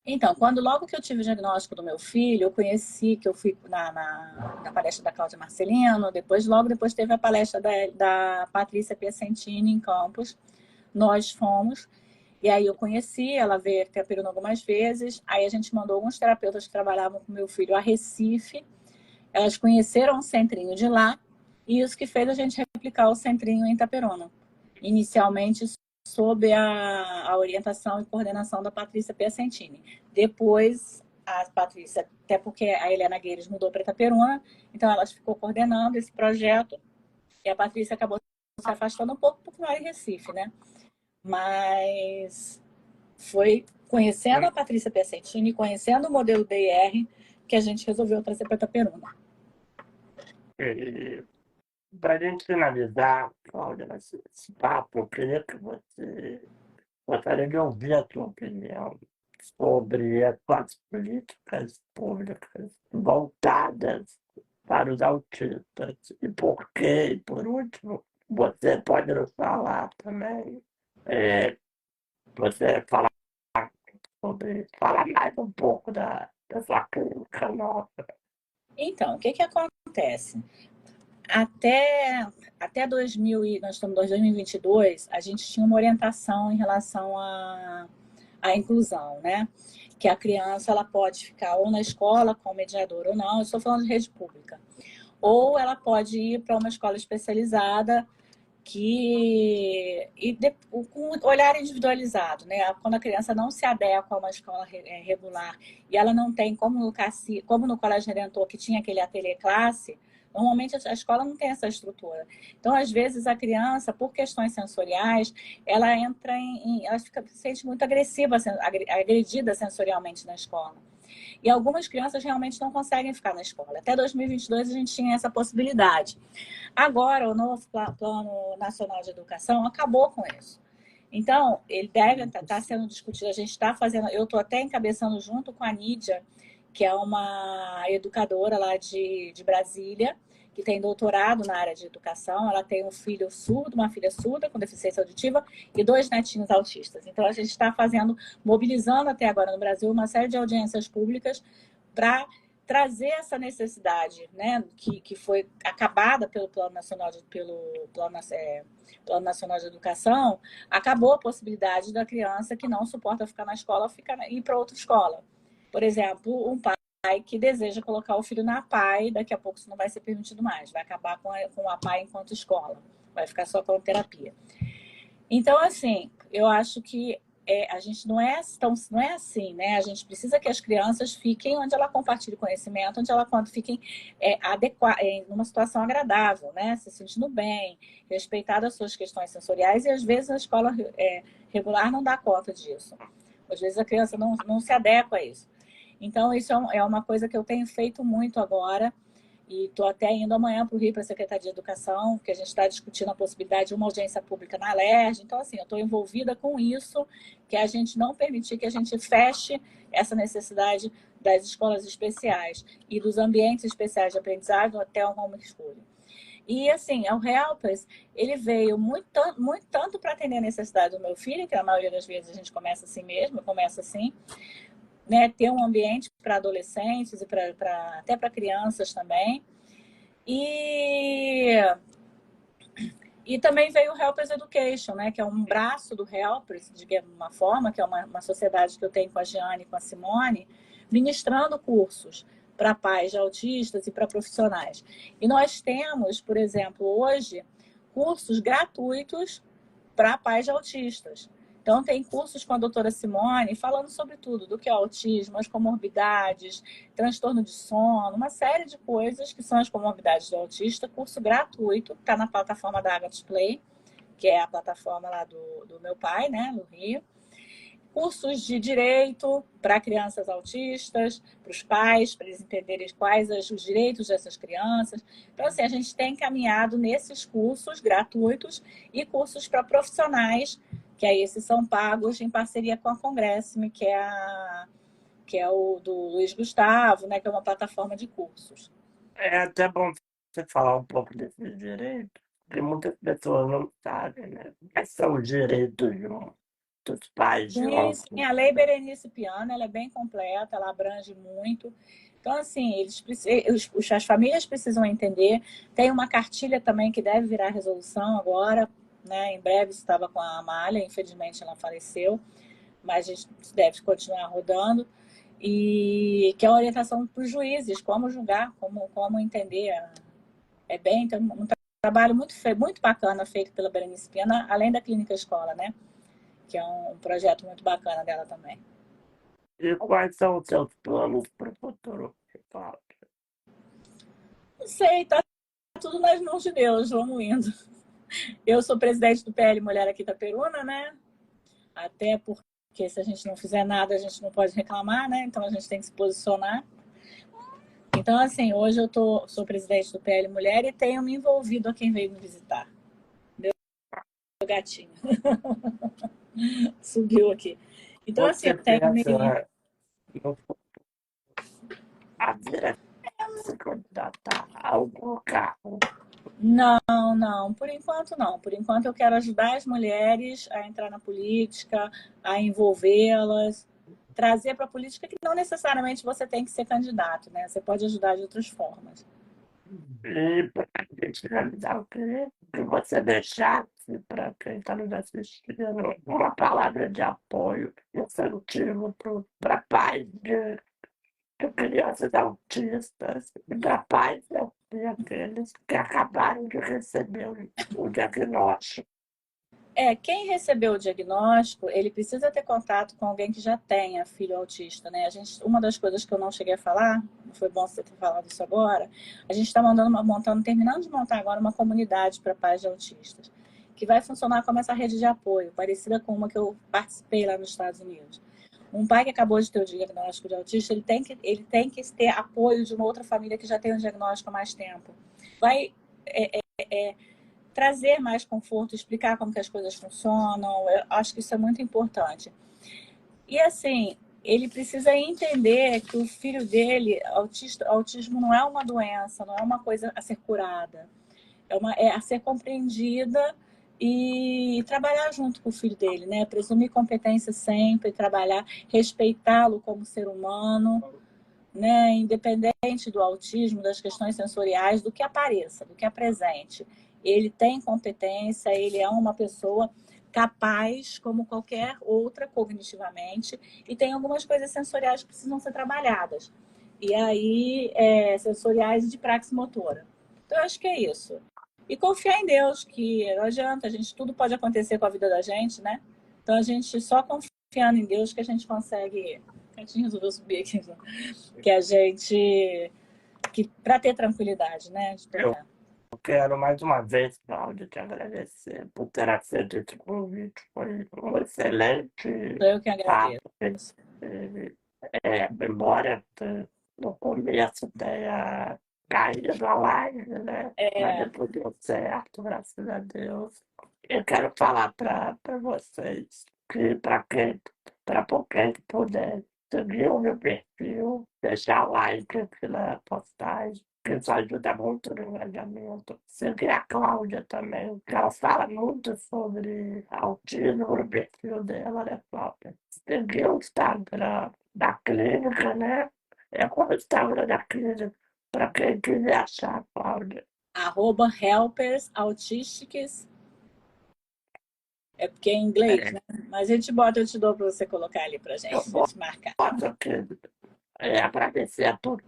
Então, logo que eu tive o diagnóstico do meu filho, eu conheci, que eu fui na palestra da Cláudia Marcelino, logo depois teve a palestra da Patrícia Piacentini em Campos. Nós fomos, e aí eu conheci, ela veio aqui a Peruna algumas vezes, aí a gente mandou alguns terapeutas que trabalhavam com meu filho a Recife, elas conheceram o centrinho de lá, e isso que fez a gente replicar o centrinho em Itaperuna. Inicialmente sob a orientação e coordenação da Patrícia Piacentini. Depois a Patrícia, até porque a Helena Gueires mudou para Itaperuna, então ela ficou coordenando esse projeto, e a Patrícia acabou se afastando um pouco porque mora em Recife, né? Mas foi conhecendo a Patrícia Piacentini, conhecendo o modelo DIR, que a gente resolveu trazer para Itaperuna. E para a gente finalizar, Cláudia, esse papo, eu queria que você gostaria de ouvir a sua opinião sobre as políticas públicas voltadas para os autistas e por quê. E por último, você pode nos falar também, você falar falar mais um pouco da sua clínica nova. Então, o que que acontece? Até 2000 nós estamos em 2022, a gente tinha uma orientação em relação à inclusão, né? Que a criança ela pode ficar ou na escola com mediador ou não, eu estou falando de rede pública. Ou ela pode ir para uma escola especializada com um olhar individualizado, né? Quando a criança não se adequa a uma escola regular e ela não tem, como no Colégio Redentor, que tinha aquele ateliê classe, normalmente a escola não tem essa estrutura. Então, às vezes, a criança, por questões sensoriais, ela entra ela se sente muito agressiva, agredida sensorialmente na escola. E algumas crianças realmente não conseguem ficar na escola. Até 2022 a gente tinha essa possibilidade. Agora, o novo Plano Nacional de Educação acabou com isso. Então, ele deve estar sendo discutido. A gente está fazendo, eu estou até encabeçando junto com a Nídia, que é uma educadora lá de Brasília, que tem doutorado na área de educação. Ela tem um filho surdo, uma filha surda com deficiência auditiva e 2 netinhos autistas. Então, a gente está mobilizando até agora no Brasil uma série de audiências públicas para trazer essa necessidade, né, que foi acabada pelo Plano Nacional Plano Nacional de Educação, acabou a possibilidade da criança que não suporta ficar na escola ir para outra escola. Por exemplo, um pai que deseja colocar o filho na APAE, daqui a pouco isso não vai ser permitido mais, vai acabar com a APAE enquanto escola, vai ficar só com a terapia. Então, assim, eu acho que a gente não é assim, né? A gente precisa que as crianças fiquem onde ela compartilhe conhecimento, onde ela fiquem numa situação agradável, né? Se sentindo bem, respeitando as suas questões sensoriais, e às vezes a escola regular não dá conta disso. Às vezes a criança não se adequa a isso. Então, isso é uma coisa que eu tenho feito muito agora, e estou até indo amanhã para o Rio, para a Secretaria de Educação, que a gente está discutindo a possibilidade de uma audiência pública na LERJ. Então, assim, eu estou envolvida com isso, que é a gente não permitir que a gente feche essa necessidade das escolas especiais e dos ambientes especiais de aprendizagem até o homeschooling. E, assim, o Helpers, ele veio muito tanto para atender a necessidade do meu filho, que na maioria das vezes a gente começa assim mesmo, eu começo assim, né, ter um ambiente para adolescentes e até para crianças também. E também veio o Helpers Education, né, que é um braço do Helpers, de uma forma, que é uma sociedade que eu tenho com a Giane e com a Simone, ministrando cursos para pais de autistas e para profissionais. E nós temos, por exemplo, hoje, cursos gratuitos para pais de autistas. Então, tem cursos com a doutora Simone falando sobre tudo, do que é autismo, as comorbidades, transtorno de sono, uma série de coisas que são as comorbidades do autista, curso gratuito, está na plataforma da Agatis Play, que é a plataforma lá do meu pai, né, no Rio. Cursos de direito para crianças autistas, para os pais, para eles entenderem quais os direitos dessas crianças. Então, assim, a gente tem caminhado nesses cursos gratuitos e cursos para profissionais, que aí esses são pagos em parceria com a Congressme, que é o do Luiz Gustavo, né, que é uma plataforma de cursos. É até bom você falar um pouco desses direitos, porque muitas pessoas não sabem, né? Quais são os direitos dos pais de Sim, ontem. a Lei Berenice Piana, ela é bem completa, ela abrange muito. Então, assim, as famílias precisam entender. Tem uma cartilha também que deve virar resolução agora, né? Em breve estava com a Amália, infelizmente ela faleceu, mas a gente deve continuar rodando. E que é a orientação para os juízes, como julgar, como entender. Tem um trabalho muito bacana feito pela Berenice Piana, além da Clínica Escola, né? Que é um projeto muito bacana dela também. E quais são os seus planos para o futuro, Cláudia? Não sei, tá tudo nas mãos de Deus, vamos indo. Eu sou presidente do PL Mulher aqui da Peruna, né? Até porque se a gente não fizer nada, a gente não pode reclamar, né? Então a gente tem que se posicionar. Então, assim, hoje sou presidente do PL Mulher e tenho me envolvido a quem veio me visitar. Meu gatinho subiu aqui. Então, assim, Você eu tenho me. pensa no a vir a se candidatar a algum cargo? Não, não, por enquanto não. Por enquanto eu quero ajudar as mulheres a entrar na política, a envolvê-las, trazer para a política que não necessariamente você tem que ser candidato, né? Você pode ajudar de outras formas. E para a gente realizar, eu queria que você deixasse para quem está nos assistindo uma palavra de apoio, incentivo para pais de crianças autistas e para pais e aqueles que acabaram de receber o diagnóstico. Quem recebeu o diagnóstico, ele precisa ter contato com alguém que já tenha filho autista, né? Uma das coisas que eu não cheguei a falar, foi bom você ter falado isso agora, a gente está terminando de montar agora uma comunidade para pais de autistas, que vai funcionar como essa rede de apoio, parecida com uma que eu participei lá nos Estados Unidos. Um pai que acabou de ter o diagnóstico de autista, ele tem que ter apoio de uma outra família que já tem o diagnóstico há mais tempo. Vai trazer mais conforto, explicar como que as coisas funcionam. Eu acho que isso é muito importante. E assim, ele precisa entender que o filho dele, autismo não é uma doença, não é uma coisa a ser curada, é a ser compreendida e trabalhar junto com o filho dele, né? Presumir competência sempre, trabalhar, respeitá-lo como ser humano, né? Independente do autismo, das questões sensoriais, do que apareça, do que apresente. Ele tem competência, ele é uma pessoa capaz, como qualquer outra, cognitivamente, e tem algumas coisas sensoriais que precisam ser trabalhadas. E aí, sensoriais e de praxis motora. Então, eu acho que é isso. E confiar em Deus, que não adianta, tudo pode acontecer com a vida da gente, né? Então, a gente só confiando em Deus que a gente consegue. A gente resolveu subir aqui, que a gente. Que, para ter tranquilidade, né? De Eu tocar. quero mais uma vez, Cláudia, te agradecer por ter aceito esse convite. Foi um excelente Eu que papo agradeço. que a gente teve. Embora no começo tenha caído a live, né? Mas É, depois deu certo, graças a Deus. Eu quero falar para vocês que para quem puder seguir o meu perfil, deixar like aqui na postagem, que isso ajuda muito no engajamento. Seguir a Cláudia também, que ela fala muito sobre autismo no perfil dela, né, Cláudia? Seguir o Instagram da clínica, né? É como o Instagram da clínica, para quem quiser achar a Cláudia. @helpers autísticos. É porque é em inglês, É, né? Mas eu te dou para você colocar ali pra eu gente, boto te marcar. aqui, agradecer a todos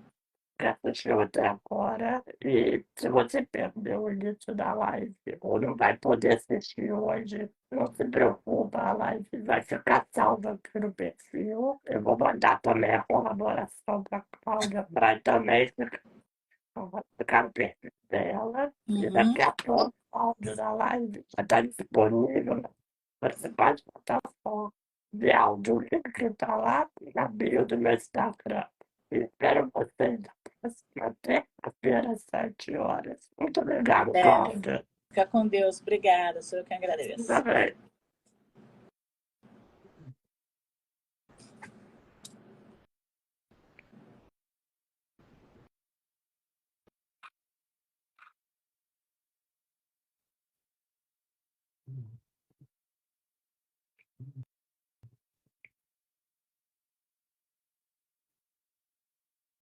que assistiu até agora. E se você perdeu o início da live ou não vai poder assistir hoje, não se preocupa, a live vai ficar salva aqui no perfil. Eu vou mandar também a colaboração para a Cláudia para também ficar no perfil dela. E Uhum. daqui a pouco o áudio da live vai estar disponível nas principais plataformas de áudio. O link está lá na bio do meu Instagram. Espero vocês na próxima terça-feira, às 7 horas. Muito obrigado, É, Cláudia. fica com Deus. Obrigada, sou eu que Tá agradeço. bem.